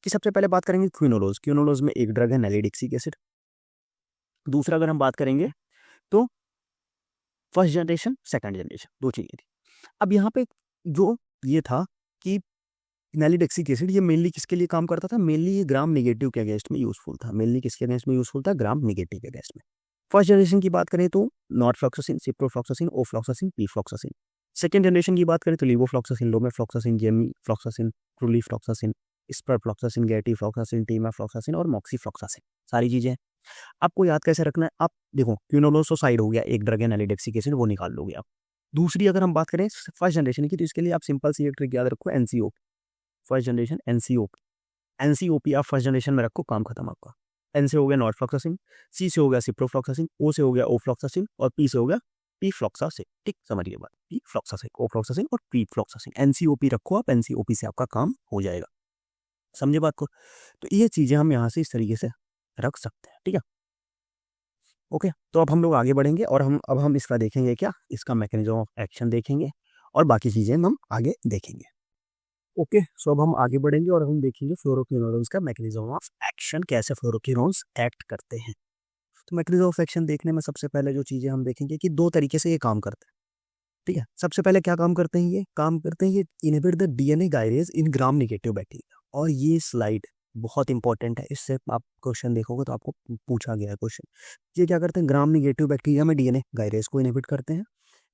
कि सबसे पहले बात करेंगे क्विनोलोज। क्विनोलोज में एक ड्रग है नैलिडिक्सिक एसिड। दूसरा अगर हम बात करेंगे तो फर्स्ट जनरेशन, सेकंड जनरेशन, दो चीजें थी। अब यहाँ पे जो ये था कि नैलिडिक्सिक एसिड ये मेनली किसके लिए काम करता था, मेनली ये ग्राम नेगेटिव के अगेंस्ट में यूजफुल था। मेनली किसके अगेंस्ट में यूजफुल था, ग्राम नेगेटिव के अगेंस्ट में। फर्स्ट जनरेशन की बात करें तो norfloxacin, ciprofloxacin, ofloxacin, pefloxacin. Second generation की बात करें तो लीवोफ्लॉक्सासिन, लोमेफ्लॉक्सासिन, जेमीफ्लॉक्सासिन, ट्रूलीफ्लॉक्सासिन, स्परफ्लॉक्सासिन, गैटीफ्लॉक्सासिन, टीमाफ्लॉक्सासिन और मॉक्सीफ्लॉक्सासिन, सारी चीजें। आपको याद कैसे रखना है, आप देखो क्विनोलोज तो साइड हो गया, एक ड्रग है नैलिडिक्सिक एसिड, वो निकाल लोगे आप। दूसरी अगर हम बात करें फर्स्ट जनरेशन की, तो इसके लिए आप सिंपल सी एक ट्रिक याद रखो, एनसीओ, फर्स्ट जनरेशन एनसीओपी। एनसीओपी आप फर्स्ट जनरेशन में रखो, काम खत्म आपका। एन से हो गया नॉर्फ्लॉक्सासिन, सी से हो गया सिप्रोफ्लॉक्सासिन, ओ से हो गया ओफ्लॉक्सासिन और पी से हो गया पीफ्लॉक्सासिन। ठीक, समझिए बात, पीफ्लॉक्सासिन, ओफ्लॉक्सासिन और पीफ्लॉक्सासिन। एनसीओपी रखो आप, एनसीओपी से आपका काम हो जाएगा। समझे बात को। तो ये चीजें हम यहाँ से इस तरीके से रख सकते हैं। ठीक है, ओके। तो अब हम लोग आगे बढ़ेंगे और हम इसका देखेंगे क्या, इसका मैकेनिज्म ऑफ एक्शन देखेंगे और बाकी चीजें हम आगे देखेंगे। ओके, सो अब हम आगे बढ़ेंगे और हम देखेंगे फ्लोरोक्विनोलोन्स का मैकेनिज्म ऑफ एक्शन, कैसे फ्लोरोक्विनोन्स एक्ट करते हैं। तो मैकेनिज्म ऑफ एक्शन देखने में सबसे पहले जो चीजें हम देखेंगे कि दो तरीके से ये काम करते हैं। ठीक है, सबसे पहले क्या काम करते हैं, ये काम करते हैं, ये inhibit the DNA gyrase in gram negative bacteria. और ये स्लाइड बहुत इंपॉर्टेंट है, इससे आप क्वेश्चन देखोगे तो आपको पूछा गया है क्वेश्चन। ये क्या करते हैं, ग्राम नेगेटिव बैक्टीरिया में डीएनए गायरेज को इनहिबिट करते हैं।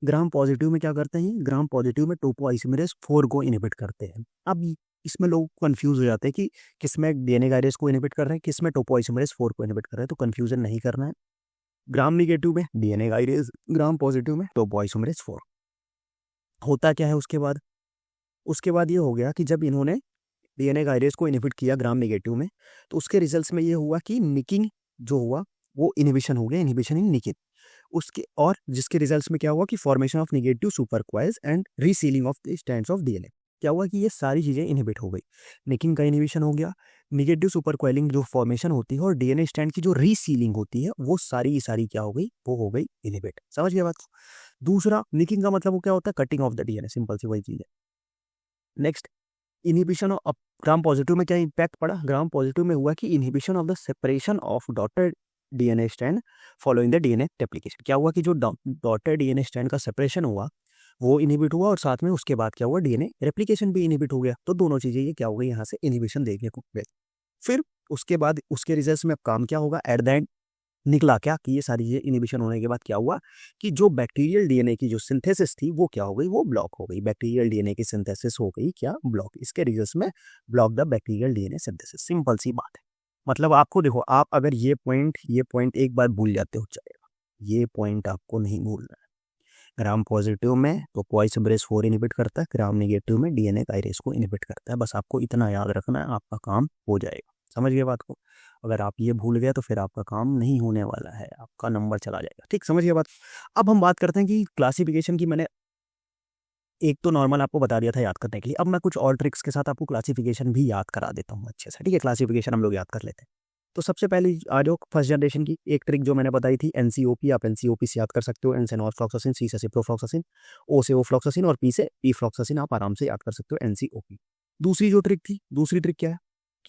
ग्राम पॉजिटिव में क्या करते हैं, ग्राम पॉजिटिव में टोपोआइसोमेरेज 4 को इनहिबिट करते हैं। अब इसमें लोग कंफ्यूज हो जाते हैं कि किसमें डीएनए गायरेज को इनहिबिट कर रहे हैं, किसमें टोपोआइसोमेरेज 4 को इनहिबिट कर रहे हैं। तो कंफ्यूजन नहीं करना है, ग्राम नेगेटिव में डीएनए गायरेज, ग्राम पॉजिटिव में टोपोआइसोमेरेज 4। होता क्या है उसके बाद ये हो गया कि जब इन्होंने डीएनए गायरेज को इनहिबिट किया ग्राम नेगेटिव में, तो उसके रिजल्ट्स में ये हुआ कि निकिंग जो हुआ वो इनहिबिशन हो गया, इनहिबिशन इन निकिंग। उसके और जिसके रिजल्ट्स में क्या हुआ कि formation of negative supercoils and resealing of the strands of DNA. क्या हुआ कि ये सारी चीजें इनहिबिट हो गई, निकिंग का इनहिबिशन हो गया, नेगेटिव सुपरक्वाइलिंग जो फॉर्मेशन होती है और डीएनए स्ट्रैंड की जो रीसीलिंग होती है वो सारी की सारी क्या हो गई, वो हो गई इनहिबिट। समझ गए बात को। दूसरा, निकिंग का मतलब वो क्या होता है, cutting of the DNA, simple सी वही चीज है। Next, inhibition of gram positive में क्या इंपैक्ट पड़ा, ग्राम पॉजिटिव में हुआ कि inhibition of the separation of daughter DNA strand following the DNA replication. क्या हुआ कि जो डॉटर डीएनए स्ट्रैंड का सेपरेशन हुआ वो इनहिबिट हुआ और साथ में उसके बाद क्या हुआ, डीएनए रेप्लिकेशन भी इनहिबिट हो गया। तो दोनों चीजें ये क्या हो गई, यहाँ से इनहिबिशन देखने को मिली। फिर उसके बाद उसके रिजल्ट्स में अब काम क्या होगा, एट द एंड निकला क्या कि ये सारी चीजें इनहिबिशन होने के बाद क्या हुआ कि जो बैक्टीरियल डीएनए की जो सिंथेसिस थी वो क्या हो गई, वो ब्लॉक हो गई। बैक्टीरियल डीएनए की सिंथेसिस हो गई क्या, ब्लॉक। इसके रिजल्ट्स में block the bacterial DNA synthesis. Simple सी बात है। मतलब आपको देखो, आप अगर ये पॉइंट एक बार भूल जाते हो चलेगा, ये पॉइंट आपको नहीं भूलना है। ग्राम पॉजिटिव में तो टोपोआइसोमेरेज 4 इनहिबिट करता है, ग्राम नेगेटिव में डीएनए गायरेज को इनहिबिट करता है। बस आपको इतना याद रखना है, आपका काम हो जाएगा। समझ गए बात को। अगर आप ये भूल गए तो फिर आपका काम नहीं होने वाला है, आपका नंबर चला जाएगा। ठीक, समझ गए बात। अब हम बात करते हैं कि क्लासिफिकेशन की। मैंने एक तो नॉर्मल आपको बता दिया था याद करने के लिए, अब मैं कुछ और ट्रिक्स के साथ आपको क्लासिफिकेशन भी याद करा देता हूँ अच्छे से। ठीक है, क्लासिफिकेशन हम लोग याद कर लेते हैं। तो सबसे पहले आ जाओ फर्स्ट जनरेशन की एक ट्रिक जो मैंने बताई थी, एनसीओपी। आप एनसीओपी से याद कर सकते हो, एन से नॉर्फ्लॉक्सासिन, सी से सिप्रोफ्लॉक्सासिन, ओ से ओफ्लॉक्सासिन और पी से पीफ्लॉक्सासिन। आप आराम से याद कर सकते हो एनसीओपी। दूसरी जो ट्रिक थी, दूसरी ट्रिक क्या है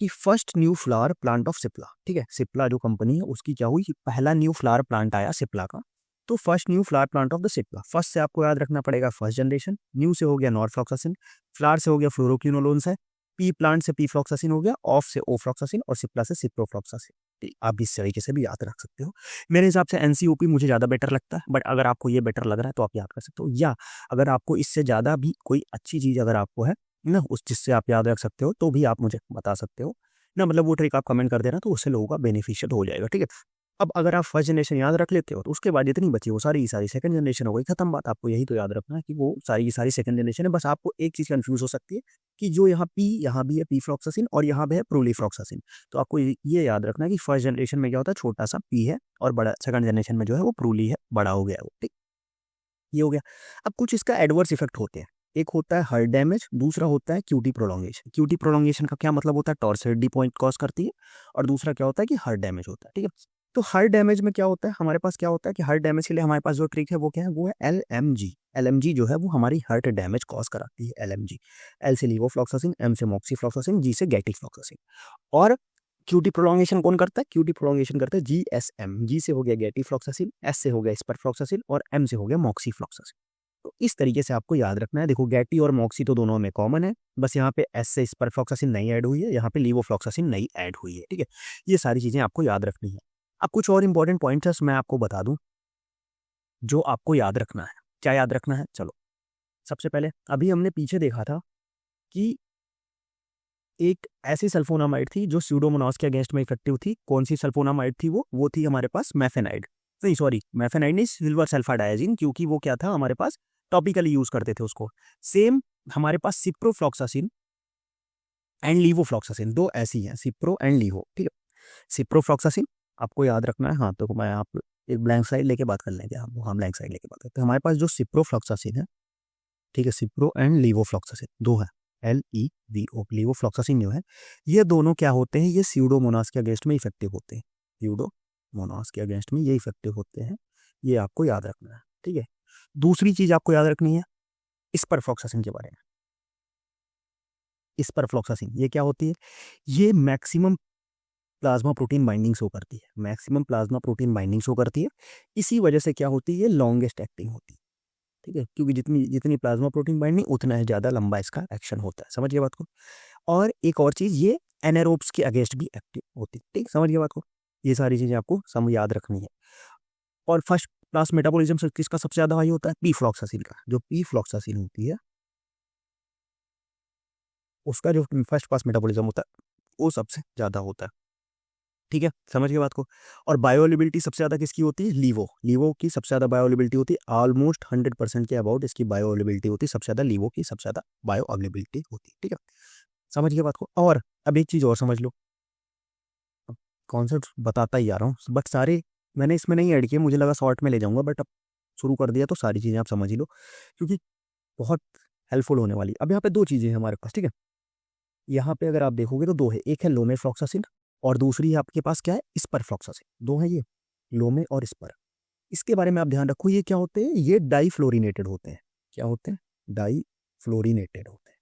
कि first new flower plant of Cipla. ठीक है, सिप्ला जो कंपनी है उसकी क्या हुई, पहला न्यू फ्लावर प्लांट आया सिप्ला का। तो first new flower plant of the Cipla, first से आपको याद रखना पड़ेगा फर्स्ट जनरेशन, न्यू से हो गया नॉर्फ्लॉक्सासिन, फ्लावर से हो गया फ्लोरोक्विनोलोन्स है, पी प्लांट से पीफ्लॉक्सासिन हो गया, ऑफ से ओफ्लॉक्सासिन और सिप्ला से सिप्रोफ्लॉक्सासिन। आप इस तरीके से भी याद रख सकते हो। मेरे हिसाब से एनसीओपी मुझे ज़्यादा बेटर लगता है, बट अगर आपको ये बेटर लग रहा है तो आप याद कर सकते हो। या अगर आपको इससे ज़्यादा भी कोई अच्छी चीज़ अगर आपको है ना, उस जिससे आप याद रख सकते हो, तो भी आप मुझे बता सकते हो ना। मतलब वो ट्रिक आप कमेंट कर देना, तो उससे लोगों का बेनिफिशियल हो जाएगा। ठीक है, अब अगर आप फर्स्ट जनरेशन याद रख लेते हो तो उसके बाद जितनी बची वो सारी की सारी सेकंड जनरेशन हो गई, खत्म बात। आपको यही तो याद रखना है कि वो सारी की सारी सेकंड जनरेशन है। बस आपको एक चीज़ कंफ्यूज हो सकती है कि जो यहाँ पी यहाँ भी है पीफ्लॉक्सासिन और यहाँ भी है प्रोलीफ्लॉक्सासिन। तो आपको ये याद रखना है कि फर्स्ट जनरेशन में क्या होता है, छोटा सा पी है और बड़ा सेकंड जनरेशन में जो है वो प्रोली है, बड़ा हो गया है वो। ठीक, ये हो गया। अब कुछ इसका एडवर्स इफेक्ट होते हैं। एक होता है हर्ट डैमेज, दूसरा होता है क्यूटी प्रोलॉन्गेशन। क्यूटी प्रोलॉन्गेशन का क्या मतलब होता है, टॉर्सिडी पॉइंट कॉज करती है। और दूसरा क्या होता है कि हर्ट डैमेज होता है। ठीक है, तो हर्ट डैमेज में क्या होता है, हमारे पास क्या होता है कि हर्ट डैमेज के लिए हमारे पास जो ट्रिक है वो क्या है, वो है LMG। LMG जो है वो हमारी हार्ट डैमेज कॉज कराती है। LMG, L से लीवोफ्लॉक्सासिन, M से मॉक्सीफ्लॉक्सासिन, G से गैटिफ्लॉक्सासिन। और क्यूटी प्रोलॉन्गेशन कौन करता है? क्यूटी प्रोलॉन्गेशन करता है GSM। G से हो गया गैटिफ्लॉक्सासिन, S से हो गया स्परफ्लॉक्सासिन और M से हो गया मॉक्सीफ्लॉक्सासिन। तो इस तरीके से आपको याद रखना है। देखो गैटी और मॉक्सी तो दोनों में कॉमन है, बस यहाँ पे S से स्परफ्लॉक्सासिन नहीं ऐड हुई है, यहाँ पे लीवोफ्लॉक्सासिन नहीं ऐड हुई है। ठीक है, ये सारी चीजें आपको याद रखनी है। अब कुछ और इंपॉर्टेंट पॉइंट्स मैं आपको बता दूं जो आपको याद रखना है। क्या याद रखना है? चलो, सबसे पहले अभी हमने पीछे देखा था कि एक ऐसी सल्फोनामाइड थी जो स्यूडोमोनास के अगेंस्ट में इफेक्टिव थी। कौन सी सल्फोनामाइड थी? वो थी हमारे पास मैफेनाइड। नहीं सॉरी, मैफेनाइड नहीं, सिल्वर सल्फाडायाजिन, क्योंकि वो क्या था हमारे पास, टॉपिकली यूज करते थे उसको। सेम हमारे पास सिप्रोफ्लॉक्सासिन एंड लीवोफ्लॉक्सासिन, दो ऐसी हैं, सिप्रो एंड लीवो। ठीक है, सिप्रोफ्लॉक्सासिन आपको याद रखना है। हाँ, तो मैं आप एक ब्लैंक स्लाइड लेके बात कर लेंगे हम ब्लैंक स्लाइड लेके बात करते हैं। हमारे पास जो सिप्रोफ्लॉक्सासिन है, ठीक है, सिप्रो एंड लीवोफ्लॉक्सासिन दो है, LEVO, लीवोफ्लॉक्सासिन जो है, ये दोनों क्या होते हैं? ये स्यूडोमोनास के अगेंस्ट में इफेक्टिव होते हैं। स्यूडोमोनास के अगेंस्ट में ये इफेक्टिव होते हैं, ये आपको याद रखना है। ठीक है, दूसरी चीज आपको याद रखनी है स्परफ्लॉक्सासिन के बारे में। स्परफ्लॉक्सासिन ये क्या होती है? ये maximum plasma protein binding show करती है, maximum plasma protein binding show करती है। इसी वजह से क्या होती है? लॉन्गेस्ट एक्टिंग होती है। ठीक है, क्योंकि जितनी जितनी प्लाज्मा प्रोटीन बाइंडिंग उतना ही ज़्यादा लंबा इसका एक्शन होता है। समझिए बात को। और एक और चीज़, ये एनारोब्स के अगेंस्ट भी एक्टिव होती है। ठीक, समझिए बात को। ये सारी चीज़ें आपको याद रखनी है। और फर्स्ट क्लास मेटाबॉलिज्म किसका सबसे ज़्यादा हाई होता है? पी-फ्लॉक्सासिन का। जो पी-फ्लॉक्सासिन होती है उसका जो फर्स्ट क्लास मेटाबॉलिज्म होता है वो सबसे ज़्यादा होता है। ठीक है, समझ गए बात को। और बायोअवेलेबिलिटी सबसे ज़्यादा किसकी होती है? लीवो की सबसे ज़्यादा बायोअवेलेबिलिटी होती है, ऑलमोस्ट 100% के अबाउट इसकी बायोअवेलेबिलिटी होती है। सबसे ज़्यादा लीवो की सबसे ज़्यादा बायोअवेलेबिलिटी होती है। ठीक है, समझ गए बात को। और अब एक चीज़ और समझ लो, कॉन्सेप्ट बताता ही आ रहा हूँ, बट सारे मैंने इसमें नहीं ऐड किए, मुझे लगा शॉर्ट में ले जाऊंगा, बट अब शुरू कर दिया तो सारी चीज़ें आप समझ ही लो, क्योंकि बहुत हेल्पफुल होने वाली। अब यहाँ पे दो चीज़ें हैं हमारे पास। ठीक है, यहाँ पे अगर आप देखोगे तो दो है, एक है लोमेफ्लॉक्सासिन और दूसरी आपके पास क्या है? स्परफ्लॉक्सासिन। दो है ये, लोमे और स्पर। इसके बारे में आप ध्यान रखो, ये क्या होते हैं? ये डाईफ्लोरिनेटेड होते हैं। क्या होते हैं? डाईफ्लोरिनेटेड होते हैं।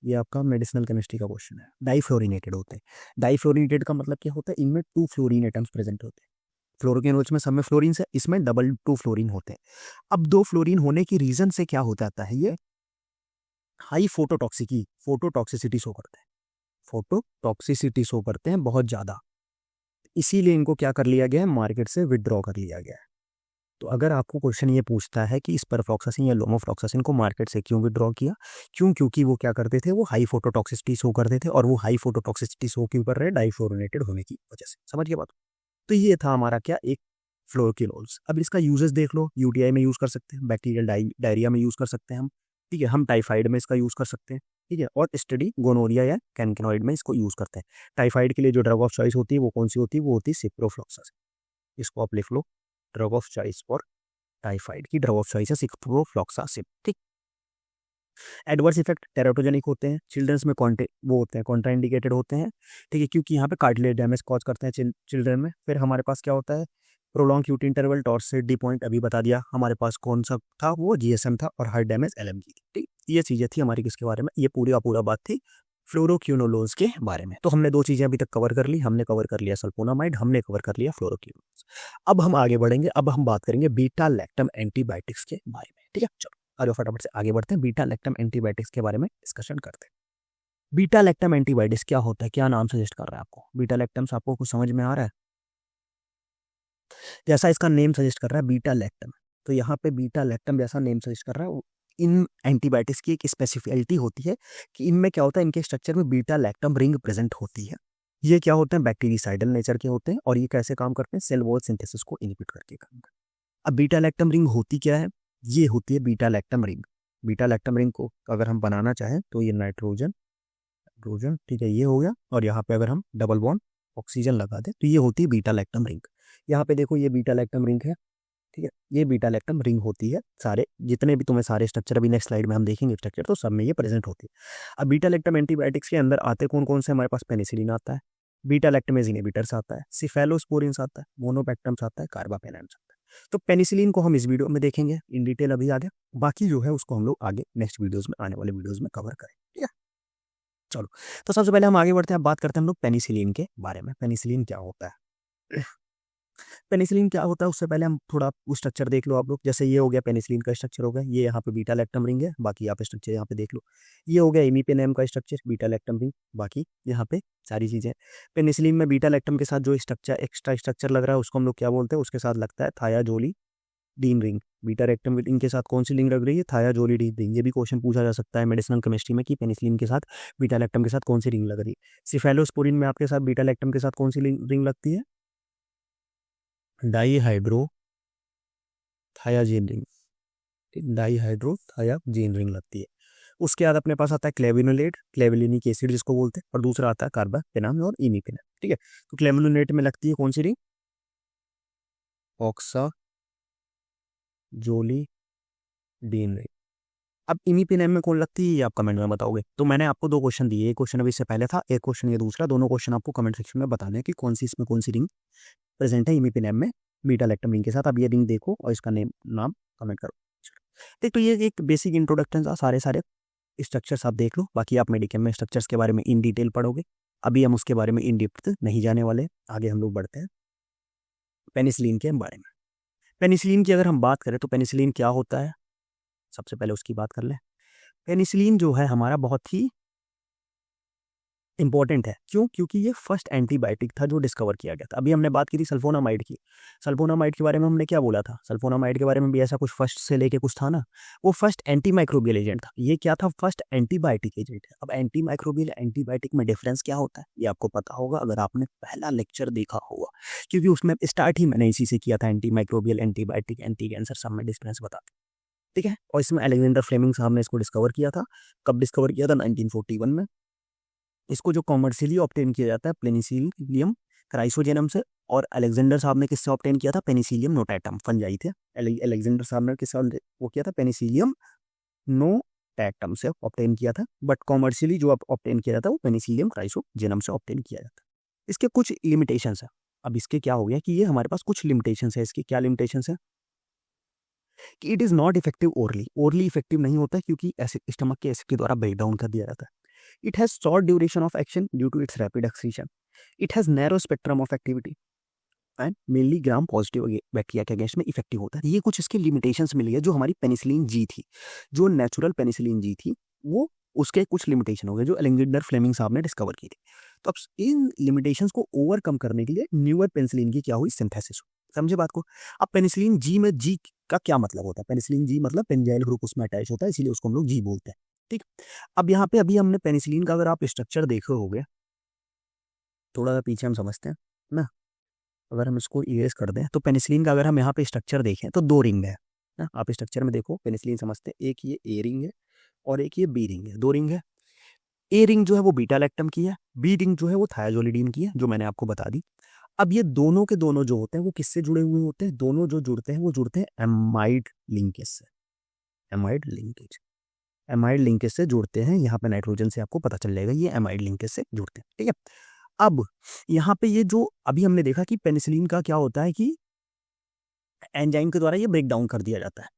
ये आपका मेडिसिनल केमिस्ट्री का क्वेश्चन है। डाईफ्लोरिनेटेड होते हैं। डाईफ्लोरिनेटेड का मतलब क्या होता है? इनमें 2 फ्लोरीन एटम्स प्रेजेंट होते हैं। फ्लोरोकेनोल्स में सब में फ्लोरीन है, इसमें डबल 2 फ्लोरीन होते हैं। अब 2 फ्लोरीन होने की रीजन से क्या हो जाता है? ये हाई फोटोटॉक्सिसिटी शो करते हैं। फोटोटॉक्सिसिटी शो करते हैं बहुत ज़्यादा, इसीलिए इनको क्या कर लिया गया है? मार्केट से विड्रॉ कर लिया गया है। तो अगर आपको क्वेश्चन ये पूछता है कि स्परफ्लॉक्सासिन या लोमोफ्लॉक्सासिन को मार्केट से क्यों विड्रॉ किया, क्योंकि वो क्या करते थे? वो हाई फोटोटॉक्सिसिटी शो करते थे, और वो हाई फोटोटॉक्सिसिटी शो क्यों कर रहे हैं? डाईफ्लोरिनेटेड होने की वजह से। समझ गए बात? तो ये था हमारा क्या, एक फ्लोरोक्यूनोल्स। अब इसका यूजेस देख लो, यूटीआई में यूज कर सकते हैं, बैक्टीरियल डायरिया में यूज कर सकते हैं हम। ठीक है, हम टाइफाइड में इसका यूज कर सकते हैं। ठीक है, और स्टडी गोनोरिया या कैनकेनॉइड में इसको यूज करते हैं। टाइफाइड के लिए जो ड्रग ऑफ चॉइस होती है वो कौन सी होती है? वो होती है सिप्रोफ्लॉक्सासिन। इसको आप लिख लो, drug of choice for typhoid की ड्रग ऑफ चॉइस है सिप्रोफ्लॉक्सासिन। ठीक, एडवर्स इफेक्ट टेराटोजेनिक होते हैं, चिल्ड्रंस में वो होते हैं, कॉन्ट्राइंडिकेटेड होते हैं। ठीक है, क्योंकि यहाँ पे कार्टिलेज डैमेज कॉज करते हैं चिल्ड्रन में। फिर हमारे पास क्या होता है? प्रोलॉन्ग क्यूटी इंटरवल, टॉर्स से डी पॉइंट अभी बता दिया। हमारे पास कौन सा था? वो GSM था। और हार्ट डैमेज LMG थी। ठीक, ये चीज़ें थी हमारी किसके बारे में? ये पूरा बात थी फ्लोरोक्यूनोलोज के बारे में। तो हमने दो चीज़ें अभी तक कवर कर ली, हमने कवर कर लिया सल्फोनामाइड, हमने कवर कर लिया फ्लोरोक्यूनोलोज। अब हम आगे बढ़ेंगे, अब हम बात करेंगे बीटा लैक्टम एंटीबायोटिक्स के बारे में। ठीक है, चलो और फटाफट से आगे बढ़ते हैं, बीटा लैक्टम एंटीबायोटिक्स के बारे में डिस्कशन करते हैं। बीटा लैक्टम एंटीबायोटिक्स क्या होता है? क्या नाम सजेस्ट कर रहा है आपको? बीटा लैक्टम्स आपको कुछ समझ में आ रहा है? जैसा इसका नेम सजेस्ट कर रहा है बीटा लैक्टम, तो यहाँ पे बीटा लैक्टम जैसा नेम सजेस्ट कर रहा है, इन एंटीबायोटिक्स की एक स्पेसिफिलिटी होती है कि इनमें क्या होता है? इनके स्ट्रक्चर में बीटा लैक्टम रिंग प्रेजेंट होती है। ये क्या होते हैं? बैक्टीरिसाइडल नेचर के होते हैं, और ये कैसे काम करते हैं? सेल वॉल सिंथेसिस को इनहिबिट करके काम करते हैं। अब बीटा लैक्टम रिंग होती क्या है? ये होती है beta lactam ring. Beta lactam ring को अगर हम बनाना चाहें तो ये नाइट्रोजन हाइड्रोजन, ठीक है, ये हो गया, और यहाँ पे अगर हम डबल बॉन्ड ऑक्सीजन लगा दें तो ये होती है बीटा लैक्टम रिंग। यहाँ पे देखो ये बीटा लैक्टम रिंग है। ठीक है, ये बीटा लैक्टम रिंग होती है। सारे जितने भी तुम्हें सारे स्ट्रक्चर अभी नेक्स्ट स्लाइड में हम देखेंगे स्ट्रक्चर, तो सब में ये प्रेजेंट होती है। अब बीटा लैक्टम एंटीबायोटिक्स के अंदर आते कौन कौन से? हमारे पास पेनिसिलिन आता है, बीटा लैक्टमेज इनहिबिटर्स आता है, सिफेलोस्पोरिन्स आता है, मोनोपेक्टम्स आता है, कार्बापेनेम्स आता है। तो पेनिसिलिन को हम इस वीडियो में देखेंगे इन डिटेल अभी आगे, बाकी जो है उसको हम लोग आगे नेक्स्ट वीडियोस में, आने वाले वीडियोस में कवर करें, ठीक है। चलो, तो सबसे पहले हम आगे बढ़ते हैं, बात करते हैं हम लोग पेनिसिलिन के बारे में। पेनिसिलिन क्या होता है? पेनिसिलिन क्या होता है उससे पहले हम थोड़ा स्ट्रक्चर देख लो आप लोग। जैसे ये हो गया पेनिसिलिन का स्ट्रक्चर हो गया, ये यहाँ पे बीटा लैक्टम रिंग है, बाकी यहाँ पे स्ट्रक्चर यहाँ पे देख लो। ये हो गया इमीपेनेम का स्ट्रक्चर, बीटा लैक्टम रिंग, बाकी यहाँ पे सारी चीजें। पेनिसिलिन में बीटा लैक्टम के साथ जो स्ट्रक्चर, एक्स्ट्रा स्ट्रक्चर लग रहा है उसको हम लोग क्या बोलते हैं? उसके साथ लगता है थायाजोलिडीन रिंग। बीटा लैक्टम रिंग के साथ कौन सी रिंग लग रही है? थायाजोलिडीन रिंग। ये भी क्वेश्चन पूछा जा सकता है मेडिसिनल केमिस्ट्री में कि पेनिसिलिन के साथ बीटा लैक्टम के साथ कौन सी रिंग लग रही है। सिफेलोस्पोरिन में आपके साथ बीटा लैक्टम के साथ कौन सी रिंग लगती है? डाईहाइड्रो थायाजीन रिंग, डाईहाइड्रो थायाजीन रिंग लगती है। उसके बाद अपने पास आता है क्लेविनुलेट, क्लेविलिनिक एसिड जिसको बोलते हैं, और दूसरा आता है कार्बापेनम और इमीपेनम, ठीक है। तो क्लेविनुलेट में लगती है कौन सी रिंग? ऑक्साजोलिडीन रिंग। अब इमीपेनम में कौन लगती है ये आप कमेंट में बताओगे। तो मैंने आपको दो क्वेश्चन दिए, एक क्वेश्चन अभी इससे पहले था, एक क्वेश्चन ये दूसरा, दोनों क्वेश्चन आपको कमेंट सेक्शन में बताने हैं कि कौन सी इसमें कौन सी रिंग प्रेजेंट है इमीपेनम में बीटा लैक्टम रिंग के साथ। अब ये रिंग देखो और इसका नाम कमेंट करो। देख, तो ये एक बेसिक इंट्रोडक्शन था, सारे स्ट्रक्चर्स आप देख लो, बाकी आप मेडिकेम में स्ट्रक्चर्स के बारे में इन डिटेल पढ़ोगे। अभी हम उसके बारे में इन डेप्थ नहीं जाने वाले, आगे हम लोग बढ़ते हैं पेनिसिलिन के बारे में। पेनिसिलिन की अगर हम बात करें तो पेनिसिलिन क्या होता है, सबसे पहले उसकी बात कर लें। पेनिसिलिन जो है हमारा बहुत ही इंपॉर्टेंट है। क्यों? क्योंकि ये फर्स्ट एंटीबायोटिक था जो डिस्कवर किया गया था। अभी हमने बात की थी सल्फोनामाइड की। सल्फोनामाइड के बारे में हमने क्या बोला था? सल्फोनामाइड के बारे में भी ऐसा कुछ फर्स्ट से लेके कुछ था ना, वो फर्स्ट एंटीमाइक्रोबियल एजेंट था। ये क्या था? फर्स्ट एंटीबायोटिक एजेंट है। अब एंटीमाइक्रोबियल एंटीबायोटिक में डिफरेंस क्या होता है ये आपको पता होगा अगर आपने पहला लेक्चर देखा होगा, क्योंकि उसमें स्टार्ट ही मैंने इसी से किया था, एंटीमाइक्रोबियल, एंटीबायोटिक, एंटी कैंसर, सब में डिफरेंस बता, ठीक है। और इसमें अलेक्जेंडर फ्लेमिंग साहब ने इसको डिस्कवर किया था। कब डिस्कवर किया था? 1941 में। इसको जो कॉमर्शियली ऑब्टेन किया जाता है पेनिसिलियम क्राइसोजेनम से, और अलेक्जेंडर साहब ने किससे ऑब्टेन किया था? पेनिसिलियम नोटैटम, फंजाई थे। अलेक्जेंडर साहब ने किससे वो किया था? पेनिसिलियम नोटैटम से ऑब्टेन किया था, बट कॉमर्शियली जो ऑब्टेन किया जाता है वो पेनिसिलियम क्राइसोजेनम से ऑब्टेन किया जाता है। इसके कुछ लिमिटेशंस है। अब इसके क्या हो गया कि ये हमारे पास कुछ लिमिटेशंस है। इसकी क्या लिमिटेशंस है? कि it is not effective orally effective नहीं होता है, क्योंकि स्टमक के एसिड के द्वारा ब्रेक डाउन कर दिया जाता है। It has short duration of action due to its rapid excretion. It has narrow spectrum of activity and mainly gram positive bacteria के अगेंस्ट में इफेक्टिव होता है। ये कुछ इसके लिमिटेशंस मिली है। जो हमारी पेनिसिलिन जी थी, जो नेचुरल पेनिसिलिन जी थी, वो उसके कुछ लिमिटेशन हो गए जो अलेक्जेंडर फ्लेमिंग साहब ने डिस्कवर की थी। तो अब इन लिमिटेशंस को ओवरकम करने के लिए न्यूअर पेनिसिलिन की क्या हुई? सिंथेसिस हुई। समझे बात को? अब पेनिसिलिन जी में जी का क्या मतलब होता है? पेनिसिलिन जी मतलब पेंजाइल ग्रुप उसमें अटैच होता है, इसीलिए उसको हम लोग जी बोलते हैं, ठीक। अब यहाँ पे अभी हमने पेनिसिलिन का अगर आप स्ट्रक्चर देखे होगे, थोड़ा सा पीछे हम समझते हैं ना, अगर हम इसको इरेज कर दें तो पेनिसिलिन का अगर हम यहाँ पे स्ट्रक्चर देखें तो दो रिंग है ना। आप स्ट्रक्चर में देखो, पेनिसिलिन समझते हैं, एक ये ए रिंग है और एक ये बी रिंग है, दो रिंग है। ए रिंग जो है वो बीटा लैक्टम की है, बी रिंग जो है वो थायाजोलिडीन की है, जो मैंने आपको बता दी। अब ये दोनों के दोनों जो होते हैं वो किससे जुड़े हुए होते हैं? दोनों जो जुड़ते हैं वो जुड़ते हैं एमाइड लिंकेज से। एमाइड लिंकेज, एमाइड लिंकेज से जुड़ते हैं। यहाँ पे नाइट्रोजन से आपको पता चल जाएगा ये एमाइड लिंकेज से जुड़ते हैं, ठीक है। अब यहाँ पे ये जो अभी हमने देखा कि पेनिसिलिन का क्या होता है कि एंजाइम के द्वारा ये ब्रेक डाउन कर दिया जाता है।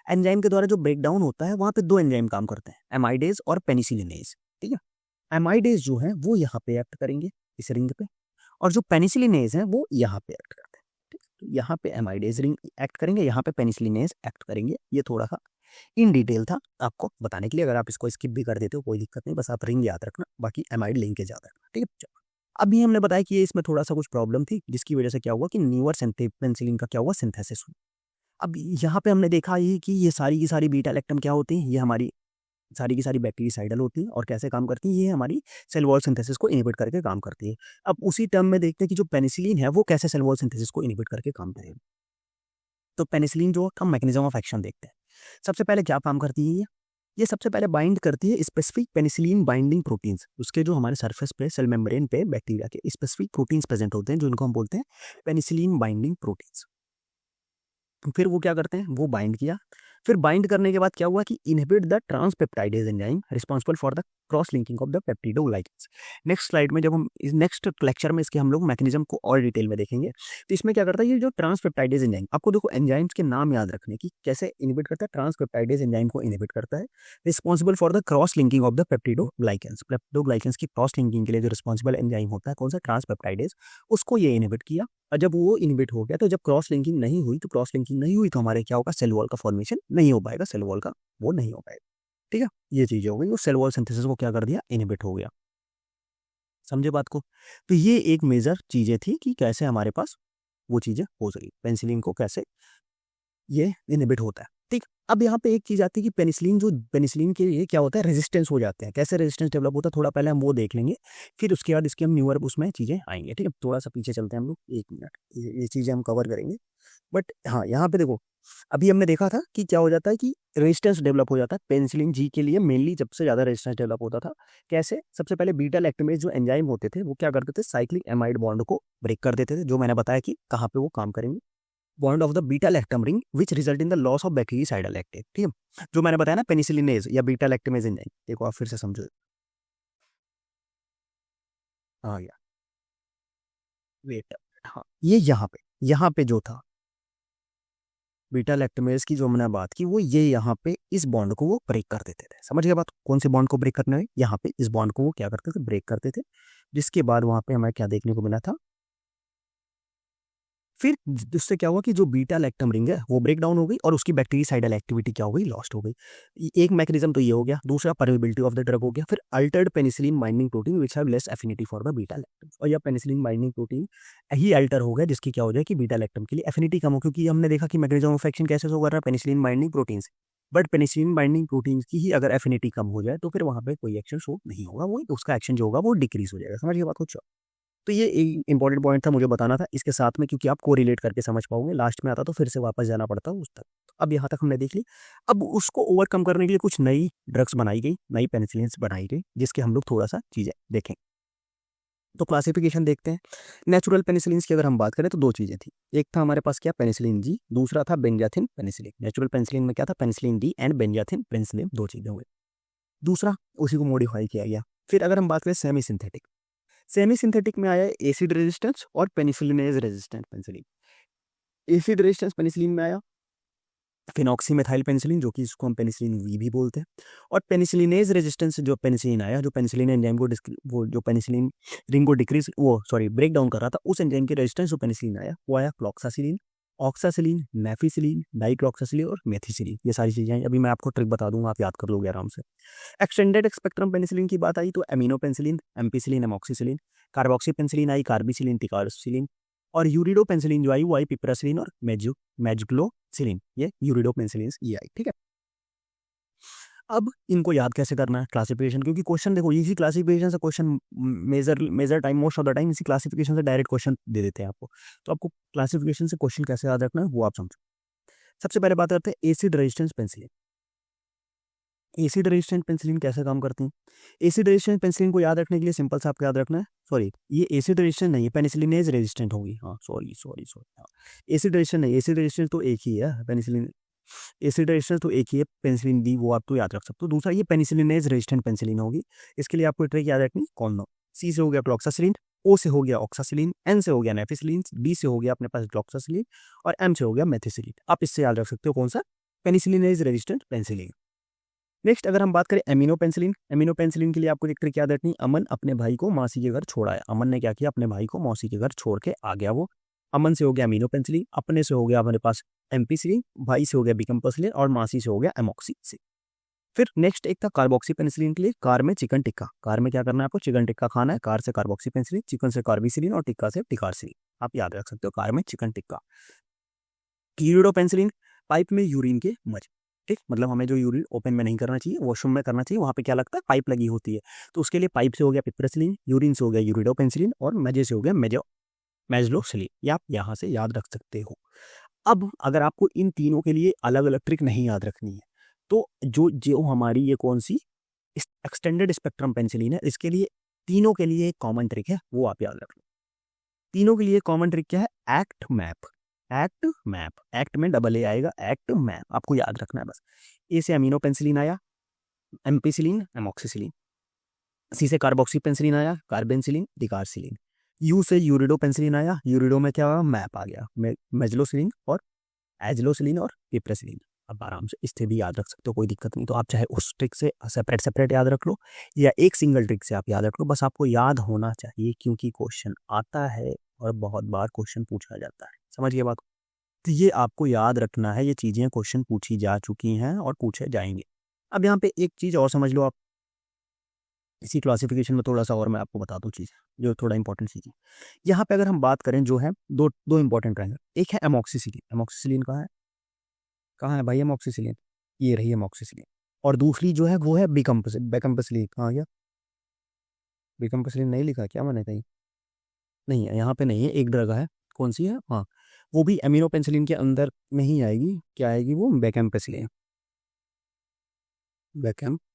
एंजाइम के द्वारा जो ब्रेक डाउन होता है वहाँ पे दो एंजाइम काम करते हैं, एमाइडेज और पेनिसिलिनेज, ठीक है। एमाइडेज जो है वो यहाँ पे एक्ट करेंगे इस रिंग पे, और जो पेनिसिलिनेज है वो यहाँ पे एक्ट करते हैं, ठीक है। तो यहाँ पे एमाइडेज रिंग एक्ट करेंगे, यहाँ पे पेनिसिलिनेज एक्ट करेंगे। ये थोड़ा सा इन डिटेल था आपको बताने के लिए। अगर आप इसको स्किप भी कर देते हो कोई दिक्कत नहीं, बस आप रिंग याद रखना, बाकी एमाइड लिंकेज याद रखना, ठीक है। चलो, अभी हमने बताया कि ये इसमें थोड़ा सा कुछ प्रॉब्लम थी, जिसकी वजह से क्या हुआ कि न्यूअर पेनिसिलिन का क्या हुआ? सिंथेसिस हुआ। अब यहाँ पे हमने देखा ये कि ये सारी की सारी बीटा लैक्टम क्या होती है? ये हमारी सारी की सारी बैक्टीरियासाइडल होती है, और कैसे काम करती है? ये हमारी सेल वॉल सिंथेसिस को इनहिबिट करके काम करती है। अब उसी टर्म में देखते हैं कि जो पेनिसिलिन है वो कैसे सेल वॉल सिंथेसिस को इनहिबिट करके काम करेगी। तो पेनिसिलिन जो का मैकेनिज्म ऑफ एक्शन देखते हैं। सबसे पहले क्या काम करती है ये सबसे पहले बाइंड करती है स्पेसिफिक पेनिसिलिन बाइंडिंग प्रोटीन्स। उसके जो हमारे सरफेस पे सेल मेम्ब्रेन पे बैक्टीरिया के स्पेसिफिक प्रोटीन्स प्रेजेंट होते हैं, जो इनको हम बोलते हैं पेनिसिलिन बाइंडिंग प्रोटीन्स। फिर वो क्या करते हैं? वो बाइंड किया। फिर बाइंड करने के बाद क्या हुआ कि inhibit the transpeptidase enzyme responsible for the cross linking of the peptidoglycans. Next slide में जब हम इस नेक्स्ट लेक्चर में इसके हम लोग मैकेनिज्म को और डिटेल में देखेंगे। तो इसमें क्या करता है ये जो ट्रांसपेप्टाइडेज एंजाइम, आपको देखो एंजाइम्स के नाम याद रखने की कैसे इनहिबिट करता है, ट्रांसपेप्टाइडेज एंजाइम को इनहिबिट करता है, responsible for the cross linking of the peptidoglycans. Peptidoglycans की क्रॉस लिंकिंग के लिए जो रिस्पॉन्सिबल एंजाइम होता है कौन सा, ट्रांसपेप्टाइडेज, उसको ये इनहिबिट किया। और जब वो इनहिबिट हो गया तो जब क्रॉस लिंकिंग नहीं हुई तो हमारे क्या होगा, सेल वॉल का फॉर्मेशन नहीं हो पाएगा, सेल वॉल का वो नहीं हो पाएगा। ठीक है, ये चीजें हो गई, वो सेल वॉल सिंथेसिस को क्या कर दिया, इनहिबिट हो गया। समझे बात को। तो ये एक मेजर चीजें थी कि कैसे हमारे पास वो चीजें हो सकी, पेनिसिलिन को कैसे ये इनहिबिट होता है। ठीक, अब यहाँ पे एक चीज आती है कि पेनिसिलिन के लिए क्या होता है, रेजिस्टेंस हो जाते हैं। कैसे रेजिस्टेंस डेवलप होता है थोड़ा पहले हम वो देख लेंगे, फिर उसके बाद इसके हम न्यूअर उसमें चीजें आएंगे। ठीक है, थोड़ा सा पीछे चलते हैं हम लोग, 1 मिनट, ये चीजें हम कवर करेंगे। बट हाँ, यहाँ पे देखो अभी हमने देखा था कि क्या हो जाता है कि रेजिस्टेंस डेवलप हो जाता है पेनिसिलिन जी के लिए, मेनली सबसे ज्यादा रेजिस्टेंस डेवलप होता था। कैसे, सबसे पहले बीटा लैक्टेमेज जो एंजाइम होते थे वो क्या करते थे, साइक्लिक एमाइड बॉन्ड को ब्रेक कर देते थे, जो मैंने बताया कि कहाँ पे वो काम करेंगे, bond of the beta lactam ring which result in the loss of bactericidal active. ठीक है, जो मैंने बताया ना पेनिसिलिनेज या बीटा लैक्टेमेज एंजाइम, देखो आप फिर से समझो, आ गया, वेट, हाँ ये यहाँ पे जो था बीटा लैक्टमेज की जो मैंने बात की, वो ये यहाँ पे इस बॉन्ड को वो ब्रेक कर देते थे। समझ गए बात, कौन से बॉन्ड को ब्रेक करने में, यहाँ पे इस बॉन्ड को वो क्या करते थे, ब्रेक करते थे। जिसके बाद वहां पे हमें क्या देखने को मिला था, फिर जिससे क्या हुआ कि जो बीटा लैक्टम रिंग है वो ब्रेक डाउन हो गई और उसकी बैक्टीरियासाइडल एक्टिविटी क्या हो गई, लॉस्ट हो गई। एक मैकेनिज्म तो ये हो गया। दूसरा परमिबिलिटी ऑफ द ड्रग हो गया। फिर Altered penicillin binding protein which have less affinity for the beta lactam, और यह पेनिसिलिन बाइंडिंग प्रोटीन ही अल्टर हो गया जिसकी क्या हो जाए कि बीटा लैक्टम के लिए एफिनिटी कम हो, क्योंकि हमने देखा कि मैकेनिज्म ऑफ एक्शन कैसे शो कर रहा है, पेनिसिलिन बाइंडिंग प्रोटीन से। बट पेनिसिलिन बाइंडिंग प्रोटीन की ही अगर एफिनिटी कम हो जाए तो फिर वहां पे कोई एक्शन शो नहीं होगा, वो उसका एक्शन जो होगा वो डिक्रीज हो जाएगा। समझिए बात कुछ। तो ये एक इंपॉर्टेंट पॉइंट था, मुझे बताना था इसके साथ में, क्योंकि आप को रिलेट करके समझ पाओगे। लास्ट में आता तो फिर से वापस जाना पड़ता उस तक। तो अब यहाँ तक हमने देख ली। अब उसको ओवरकम करने के लिए कुछ नई ड्रग्स बनाई गई, नई पेनिसिलिन बनाई गई, जिसके हम लोग थोड़ा सा चीज़ें देखें। तो क्लासिफिकेशन देखते हैं। नेचुरल पेनिसिलिन की अगर हम बात करें तो दो चीज़ें थी। एक था हमारे पास क्या, पेनिसिलिन जी, दूसरा था बेंजाथिन पेनिसिलिन। नेचुरल पेनिसिलिन में क्या था, penicillin D and benzathine penicillin, दो चीज़ें हुई। दूसरा उसी को मॉडिफाई किया गया। फिर अगर हम बात करें सेमी सिंथेटिक में आया एसिड रेजिस्टेंस और penicillinase resistant penicillin. Acid resistance penicillin में आया फिनॉक्सीमेथाइल पेनिसिलिन, जो कि इसको हम पेनिसिलिन वी भी बोलते हैं। और पेनिसिलिनेज रेजिस्टेंस जो पेनिसिलिन आया, जो पेनिसिलिन एंजाइम को वो जो पेनिसिलिन रिंग को डिक्रीज वो सॉरी ब्रेक डाउन कर रहा था, उस एंजाइम के रेजिस्टेंस जो पेनिसिलिन आया वो आया क्लॉक्सासिलिन, ऑक्सासिलिन, नेफिसिलिन, डाइक्लॉक्सासिलिन और मेथिसिलिन। ये सारी चीजें अभी मैं आपको ट्रिक बता दूंगा, आप याद कर लोगे आराम से। एक्सटेंडेड स्पेक्ट्रम पेनिसिलिन की बात आई तो amino penicillin, ampicillin, amoxicillin, carboxy penicillin आई, कार्बिसिलिन, टिकार्सिलिन, और यूरिडो पेनिसिलिन जो आई वो आई पिपरासिलिन और मैजग्लोसिलिन, ये यूरिडो पेनिसिलिन ये आई। ठीक है, अब इनको याद कैसे करना है, क्लासिफिकेशन, क्योंकि क्वेश्चन देखो इसी क्लासिफिकेशन से question major time most of the time इसी क्लासिफिकेशन से डायरेक्ट क्वेश्चन दे देते हैं आपको। तो आपको क्लासिफिकेशन से क्वेश्चन कैसे याद रखना है वो आप समझो। सबसे पहले बात करते हैं acid resistance penicillin. Acid resistant penicillin कैसे काम करती है। एसिड रेजिस्टेंट पेनिसिलिन को याद रखने के लिए सिंपल सा आपको याद रखना है, सॉरी ये एसिड रेजिस्टेंट नहीं है, पेनिसिलिनेज रेजिस्टेंट होगी। हाँ सॉरी हाँ, एसिड रेजिस्टेंट नहीं, एसिड रेजिस्टेंट तो एक ही है, पेनिसिलिन एसिड रेजिस्टेंस तो एक ही है, पेनिसिलिन डी वो आप तो याद रख सकते हो। दूसरा ये पेनिसिलिनेज रेजिस्टेंट पेनिसिलिन होगी। इसके लिए आपको ट्रिक याद रखनी, कौन नो, सी से हो गया क्लॉक्सासिलिन, ओ से हो गया ऑक्सासिलिन, एन से हो गया नेफिसिलिन, डी से हो गया अपने पास क्लॉक्सासिलिन, और एम से हो गया मेथिसिलिन। आप इससे याद रख सकते हो कौन सा, पेनिसिलिनेज रेजिस्टेंट पेनिसिलिन। नेक्स्ट अगर हम बात करें एमिनो पेनिसिलिन के लिए आपको एक ट्रिक याद रखनी, अमन अपने भाई को मौसी के घर छोड़ा है। अमन ने क्या किया, अपने भाई को मौसी के घर छोड़ के आ गया। वो अमन से हो गया अमीनो पेनिसिलिन, अपने से हो गया हमारे पास एम्पिसिलिन, भाई से हो गया बिकम्पसिलिन, और मासी से हो गया एमॉक्सिसिलिन। फिर नेक्स्ट एक था कार्बोक्सी पेनिसिलिन के लिए, कार में चिकन टिक्का, कार में क्या करना है आपको, चिकन टिक्का खाना है। कार से कार्बोक्सी पेनिसिलिन, चिकन से कार्बिसिलिन, और टिक्का से टिकारसिलिन। आप याद रख सकते हो कार में चिकन टिक्का। कीड़ो पेनिसिलिन, पाइप में यूरिन के मजे। ठीक, मतलब हमें जो यूरिन ओपन में नहीं करना चाहिए, वॉशरूम में करना चाहिए, वहाँ पे क्या लगता है, पाइप लगी होती है। तो उसके लिए पाइप से हो गया पिपरसिलिन, यूरिन से हो गया यूरिडो पेनिसिलिन, और मजे से हो गया मैजलोसिलिन। ये आप यहाँ से याद रख सकते हो। अब अगर आपको इन तीनों के लिए अलग अलग ट्रिक नहीं याद रखनी है, तो जो जो हमारी ये कौन सी एक्सटेंडेड स्पेक्ट्रम पेनिसिलिन है, इसके लिए तीनों के लिए एक कॉमन ट्रिक है, वो आप याद रख लो। तीनों के लिए कॉमन ट्रिक क्या है, एक्ट मैप। एक्ट में डबल ए आएगा, एक्ट मैप आपको याद रखना है बस। ए से अमीनो पेनिसिलिन आया, एम्पिसिलिन, एमॉक्सिसिलिन, सी से कार्बोक्सी पेंसिलिन आया, कार्बेंसिलिन, डिकार्सिलिन। यू से यूरिडो पेंसिलिन आया, यूरिडो में क्या हुआ, मैप आ गया, मेजलोसिलिन और एजलोसिलिन और पिप्रेसिलिन। अब आराम से इससे भी याद रख सकते हो, कोई दिक्कत नहीं। तो आप चाहे उस ट्रिक से सेपरेट सेपरेट याद रख लो या एक सिंगल ट्रिक से आप याद रख लो, बस आपको याद होना चाहिए क्योंकि क्वेश्चन आता है और बहुत बार क्वेश्चन पूछा जाता है। समझिए बात। तो ये आपको याद रखना है, ये चीज़ें क्वेश्चन पूछी जा चुकी हैं और पूछे जाएंगे। अब यहाँ पे एक चीज़ और समझ लो आप, इसी क्लासिफिकेशन में थोड़ा सा और मैं आपको बता दूँ चीज़ जो थोड़ा इंपॉर्टेंट चीज़ है। यहाँ पे अगर हम बात करें जो है दो दो इंपॉर्टेंट रहेंगे। एक है एमोक्सिसिलिन। एमोक्सिसिलिन कहाँ है भाई एमोक्सिसिलिन? ये रही एमोक्सिसिलिन। और दूसरी जो है वो है बेकम्पसिलिन। कहाँ गया? बेकम्पसिलिन नहीं लिखा क्या मैंने कहीं? नहीं है, यहाँ पे नहीं है, एक ड्रग है। कौन सी है? हाँ, वो भी एमिनो पेंसिलिन के अंदर नहीं आएगी। क्या आएगी वो? बेकम्पसिलिन। बेकम्पसिलिन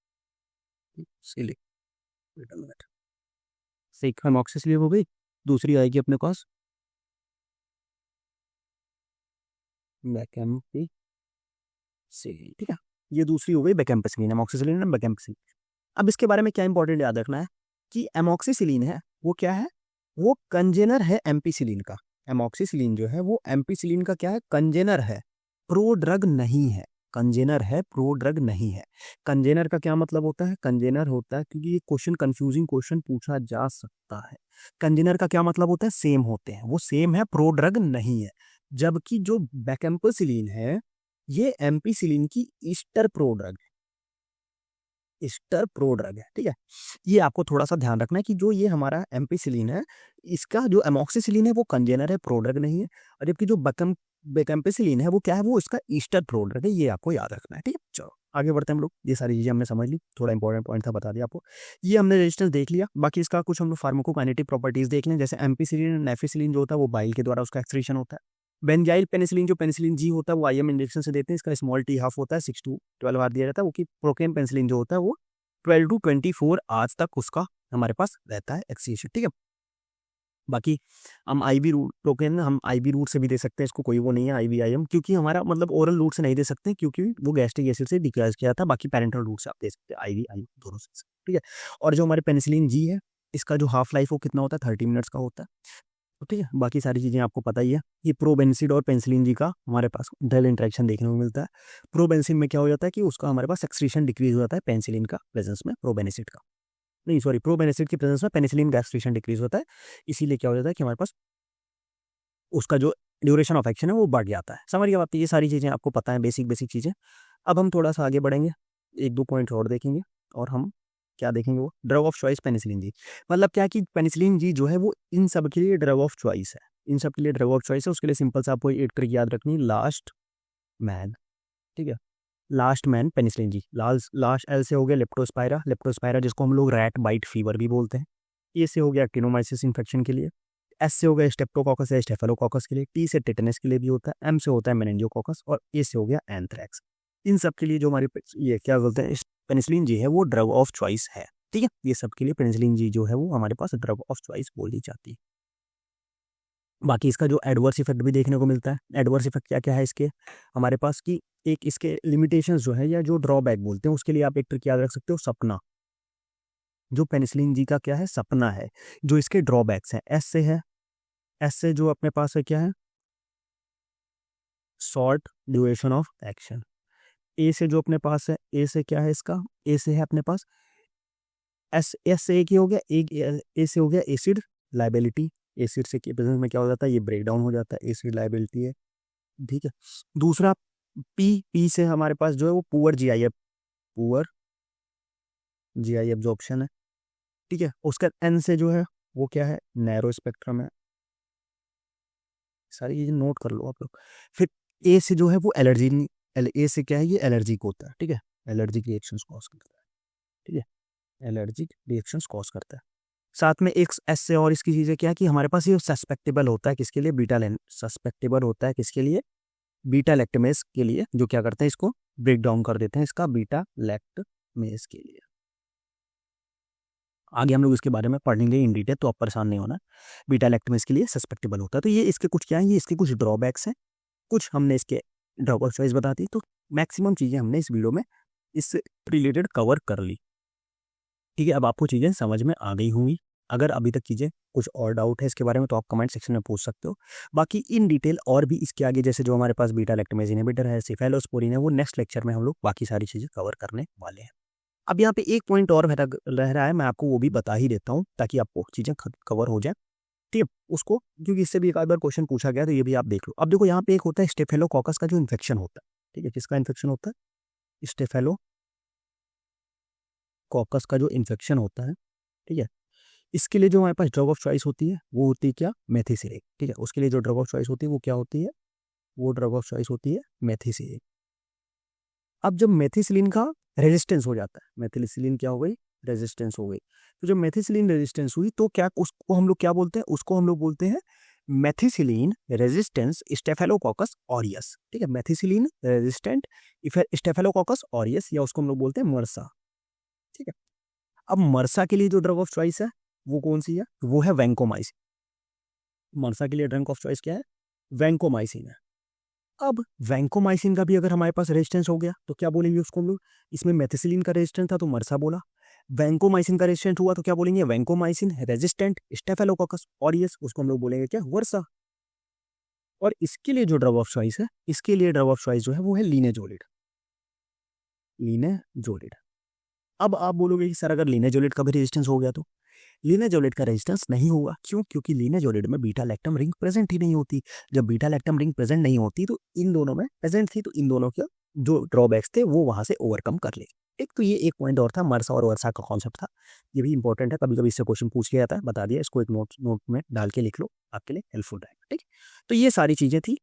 से एक एमोक्सिसिलिन हो गई, दूसरी आएगी अपने पास बेकम्पसिलिन। ठीक है, ये दूसरी हो गई बेकम्पसिलिन, एमोक्सिसिलिन और बेकम्पसिलिन। अब इसके बारे में क्या इंपॉर्टेंट याद रखना है कि एमोक्सिसिलिन है वो क्या है? वो कंजेनर है एम्पीसिलिन का। एमोक्सिसिलिन जो है वो एम्पीसिलिन का क्या है? कंजेनर है, प्रो ड्रग नहीं है। कंजेनर है, प्रो ड्रग नहीं है। कंजेनर का क्या मतलब होता है? कंजेनर होता है, क्योंकि ये क्वेश्चन कंफ्यूजिंग क्वेश्चन पूछा जा सकता है। कंजेनर का क्या मतलब होता है? सेम होते हैं, वो सेम है, प्रो ड्रग नहीं है। जबकि जो बेकम्पसिलिन है ये एम्पीसिलिन की ईस्टर प्रो ड्रग है, ईस्टर प्रो ड्रग है। ठीक है, ये आपको थोड़ा सा ध्यान रखना है कि जो ये हमारा एम्पीसिलिन है, इसका जो एमोक्सिसिलिन है वो कंजेनर है, प्रो ड्रग नहीं है। और जबकि जो बेकम्पेसिलिन है वो क्या है? वो इसका ईस्टर प्रो ड्रग है। ये आपको याद रखना है। ठीक है, चलो आगे बढ़ते हैं हम लोग। ये सारी चीजें हमने समझ ली, थोड़ा इंपॉर्टेंट पॉइंट था बता दिया आपको। ये हमने रेजिस्टेंस देख लिया, बाकी इसका कुछ हम लोग फार्माकोकाइनेटिक प्रॉपर्टीज देख लें। जैसे एम्पीसिलिन और नेफिसिलिन जो होता है वो बाइल के द्वारा उसका एक्सक्रीशन होता है। बेंजाइल पेनिसिलिन जो पेनिसिलिन जी होता है वो आईएम इंजेक्शन से देते हैं, इसका स्मॉल टी हाफ होता है, 6 to 12 आवर दिया जाता है। वो कि प्रोकेन पेनिसिलिन जो होता है वो 12 to 24 आवर्स तक उसका हमारे पास रहता है एक्सक्रीशन। ठीक है, बाकी हम आईवी रूट टोकन हम आईवी रूट से भी दे सकते हैं इसको, कोई वो नहीं है आईवीआईएम, क्योंकि हमारा मतलब ओरल रूट से नहीं दे सकते क्योंकि वो गैस्ट्रिक एसिड से डिक्राइज किया था। बाकी पेरेंटल रूट से आप दे सकते हैं, आईवीआईएम दोनों से। ठीक है, और जो हमारे पेनिसिलिन जी है इसका जो हाफ लाइफ वो कितना होता है? 30 मिनट्स का होता है। तो ठीक है, बाकी सारी चीज़ें आपको पता ही है। ये प्रोबेंसिड और पेनिसिलिन जी का हमारे पास ड्रग इंटरेक्शन देखने को मिलता है। प्रोबेंसिन में क्या हो जाता है कि उसका हमारे पास एक्सक्रीशन डिक्रीज हो जाता है पेनिसिलिन का प्रेजेंस में, प्रोबेनिसिड का नहीं, सॉरी, प्रोबेनिसिड की प्रेजेंस में पेनिसिलिन का एक्सक्रीशन डिक्रीज होता है। इसीलिए क्या हो जाता है कि हमारे पास उसका जो ड्यूरेशन ऑफ एक्शन है वो बढ़ जाता है। समझ गया आप? ये सारी चीज़ें आपको पता है, बेसिक बेसिक चीज़ें। अब हम थोड़ा सा आगे बढ़ेंगे, एक दो पॉइंट और देखेंगे और हम क्या देखेंगे, वो drug of choice penicillin G. मतलब क्या कि पेनिसिलिन जी जो है वो इन सब के लिए ड्रग ऑफ चॉइस है, इन सब के लिए ड्रग ऑफ चॉइस है। उसके लिए सिंपल सा आपको एक ट्रिक याद रखनी, लास्ट मैन। ठीक है, last man penicillin G. Last L से हो गया लेप्टोस्पायरा, लेप्टोस्पायरा जिसको हम लोग रैट बाइट फीवर भी बोलते हैं। ए से हो गया एक्टिनोमाइसिस इन्फेक्शन के लिए। एस से हो गया स्टेप्टोकॉकस या स्टेफेलोकॉकस के लिए। टी से टेटनस के लिए भी होता है। एम से होता है मेनिंजियोकॉकस और ए से हो गया एंथ्रैक्स। इन सब के लिए जो हमारी ये क्या बोलते हैं पेनिसिलिन जी है वो ड्रग ऑफ चॉइस है। ठीक है, ये सब के लिए पेनिसिलिन जी जो है वो हमारे पास ड्रग ऑफ चॉइस बोली जाती है। बाकी इसका जो एडवर्स इफेक्ट भी देखने को मिलता है। एडवर्स इफेक्ट क्या क्या है इसके हमारे पास की, एक इसके लिमिटेशंस जो है या जो ड्रॉबैक बोलते हैं उसके लिए आप एक ट्रिक याद रख सकते हो, सपना। जो पेनिसिलिन जी का क्या है? सपना है। जो इसके ड्रॉबैक्स हैं, एस से है, एस से जो अपने पास है क्या है? Short duration of action. A से जो अपने पास है, ए से क्या है इसका? ए से है अपने पास एस से एक ही हो गया, एक ए से हो गया एसिड लाइबिलिटी। एसिड से के प्रेजेंस में क्या हो जाता है? ये ब्रेक डाउन हो जाता है, एसिड लाइबिलिटी है। ठीक है, दूसरा पी से हमारे पास जो है वो पुअर जीआई एब्जॉर्प्शन है। ठीक है, उसका एन से जो है वो क्या है? नैरो स्पेक्ट्रम है। सारी चीजें नोट कर लो आप लोग। फिर ए से जो है वो एलर्जी, ए से क्या है? ये एलर्जिक होता है। ठीक है, एलर्जिक रिएक्शंस कॉज करता है। ठीक है, एलर्जिक रिएक्शंस कॉज करता है। साथ में एक एस से और इसकी चीजें क्या है कि हमारे पास ये सस्पेक्टेबल होता है किसके लिए? सस्पेक्टेबल होता है किसके लिए? बीटा लैक्टमेस के लिए, जो क्या करते हैं इसको ब्रेक डाउन कर देते हैं, इसका बीटा लैक्टमेस के लिए। आगे हम लोग इसके बारे में पढ़ेंगे इन डिटेल, तो आप परेशान नहीं होना। बीटा लैक्टमेस के लिए सस्पेक्टेबल होता है। तो ये इसके कुछ क्या है? ये इसके कुछ ड्रॉबैक्स हैं, कुछ हमने इसके ड्रॉ चॉइस बता दी। तो मैक्सिमम चीज़ें हमने इस वीडियो में इससे रिलेटेड कवर कर ली। ठीक है, अब आपको चीज़ें समझ में आ गई होंगी। अगर अभी तक चीज़ें कुछ और डाउट है इसके बारे में तो आप कमेंट सेक्शन में पूछ सकते हो। बाकी इन डिटेल और भी इसके आगे जैसे जो हमारे पास बीटा लैक्टमेज इनहिबिटर है, सेफेलोस्पोरिन है, वो नेक्स्ट लेक्चर में हम लोग बाकी सारी चीज़ें कवर करने वाले हैं। अब यहाँ पे एक पॉइंट और रह रहा है, मैं आपको वो भी बता ही देता हूँ ताकि आपको चीज़ें कवर हो जाए। ठीक है, उसको क्योंकि इससे भी एक आध बार क्वेश्चन पूछा गया तो ये भी आप देख लो। अब देखो यहाँ पे एक होता है स्टेफेलोकोकस का जो इन्फेक्शन होता है। ठीक है, किसका इन्फेक्शन होता है? स्टेफेलोकोकस का जो इन्फेक्शन होता है। ठीक है, इसके लिए जो हमारे पास ड्रग ऑफ चॉइस होती है वो होती है क्या? मेथिसिलिन। ठीक है, उसके लिए जो ड्रग ऑफ चॉइस होती है वो क्या होती है? वो ड्रग ऑफ चॉइस होती है मेथिसिलिन। अब जब मेथिसिलिन का रेजिस्टेंस हो जाता है, मेथिसिलिन क्या हो गई? रेजिस्टेंस हो गई। तो जब मेथिसिलिन रेजिस्टेंस हुई तो क्या उसको हम लोग क्या बोलते हैं? उसको हम लोग बोलते हैं मेथिसिलिन रेजिस्टेंस स्टेफेलोकोकस ऑरियस। ठीक है, मेथिसिलिन रेजिस्टेंट स्टेफेलोकोकस ऑरियस, या उसको हम लोग बोलते हैं मर्सा। ठीक है, अब मर्सा के लिए जो ड्रग ऑफ चॉइस है वो कौन सी है? वो है वैंकोमाइसिन। मर्सा के लिए ड्रग ऑफ चॉइस क्या है? वैंकोमाइसिन है। अब वैंकोमाइसिन का भी अगर हमारे पास रेजिस्टेंस हो गया तो क्या बोलेंगे उसको हम लोग? इसमें मेथिसिलिन का रेजिस्टेंस था तो मर्सा बोला। वैंकोमाइसिन का रेजिस्टेंस हुआ तो क्या बोलेंगे? वैंकोमाइसिन रेजिस्टेंट स्टेफेलोकोकस ऑरियस, उसको हम लोग बोलेंगे क्या? वर्सा। और इसके लिए जो ड्रग ऑफ चॉइस है, इसके लिए ड्रग ऑफ चॉइस जो है वो है लीनेजोलिड। लीनेजोलिड। अब आप बोलोगे कि सर अगर लीनेजोलिड का भी रेजिस्टेंस हो गया तो? लीनेजोलिड का रेजिस्टेंस नहीं होगा। क्यों? क्योंकि लीनेजोलिड में बीटा लैक्टम रिंग प्रेजेंट ही नहीं होती। जब बीटा लैक्टम रिंग प्रेजेंट नहीं होती तो इन दोनों में प्रेजेंट थी, तो इन दोनों के जो ड्रॉबैक्स थे वो वहां से ओवरकम कर ले। एक तो ये एक पॉइंट और था, मर्सा और वर्सा का कॉन्सेप्ट था। ये भी इंपॉर्टेंट है, कभी कभी इससे क्वेश्चन पूछ लिया जाता है, बता दिया। इसको एक नोट में डाल के लिख लो, आपके लिए हेल्पफुल रहेगा। ठीक, तो ये सारी चीजें थी,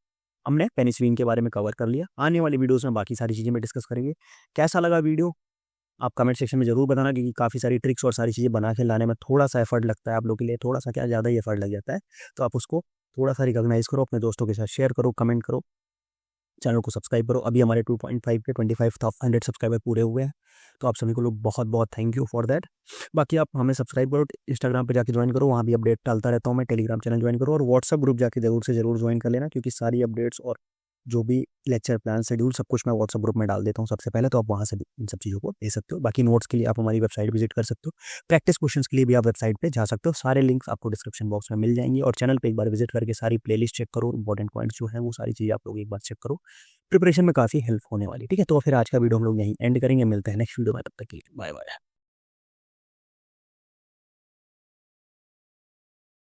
हमने पेनिसिलिन के बारे में कवर कर लिया। आने वाली वीडियोस में बाकी सारी चीजें में डिस्कस करेंगे। कैसा लगा वीडियो आप कमेंट सेक्शन में जरूर बताना, क्योंकि काफ़ी सारी ट्रिक्स और सारी चीज़ें बना के लाने में थोड़ा सा एफर्ट लगता है आप लोगों के लिए, थोड़ा सा क्या ज़्यादा ही एफर्ट लग जाता है। तो आप उसको थोड़ा सा रिकॉग्नाइज करो, अपने दोस्तों के साथ शेयर करो, कमेंट करो, चैनल को सब्सक्राइब करो। अभी हमारे 2.5 के 25,100 सब्सक्राइबर पूरे हुए हैं, तो आप सभी को लोग बहुत बहुत थैंक यू फॉर दैट। बाकी आप हमें सब्सक्राइब करो, इंस्टाग्राम पे जाके ज्वाइन करो, वहाँ भी अपडेट डालता रहता हूँ मैं। टेलीग्राम चैनल ज्वाइन करो और व्हाट्सअप ग्रुप जाके जरूर से जरूर ज्वाइन कर लेना, क्योंकि सारी अपडेट्स और जो भी लेक्चर प्लान शेड्यूल सब कुछ मैं व्हाट्सअप ग्रुप में डाल देता हूँ सबसे पहले, तो आप वहाँ से भी इन सब चीज़ों को दे सकते हो। बाकी नोट्स के लिए आप हमारी वेबसाइट विजिट कर सकते हो, प्रैक्टिस क्वेश्चंस के लिए भी आप वेबसाइट पे जा सकते हो। सारे लिंक्स आपको डिस्क्रिप्शन बॉक्स में मिल जाएंगी, और चैनल पे एक बार विजिट करके सारी प्लेलिस्ट चेक करो, इंपॉर्टेंट पॉइंट्स जो है वो सारी चीज़ें आप लोग एक बार चेक करो, प्रिपरेशन में काफ़ी हेल्प होने वाली। ठीक है, तो फिर आज का वीडियो हम लोग यहीं एंड करेंगे, मिलते हैं नेक्स्ट वीडियो में, तब तक के लिए बाय बाय।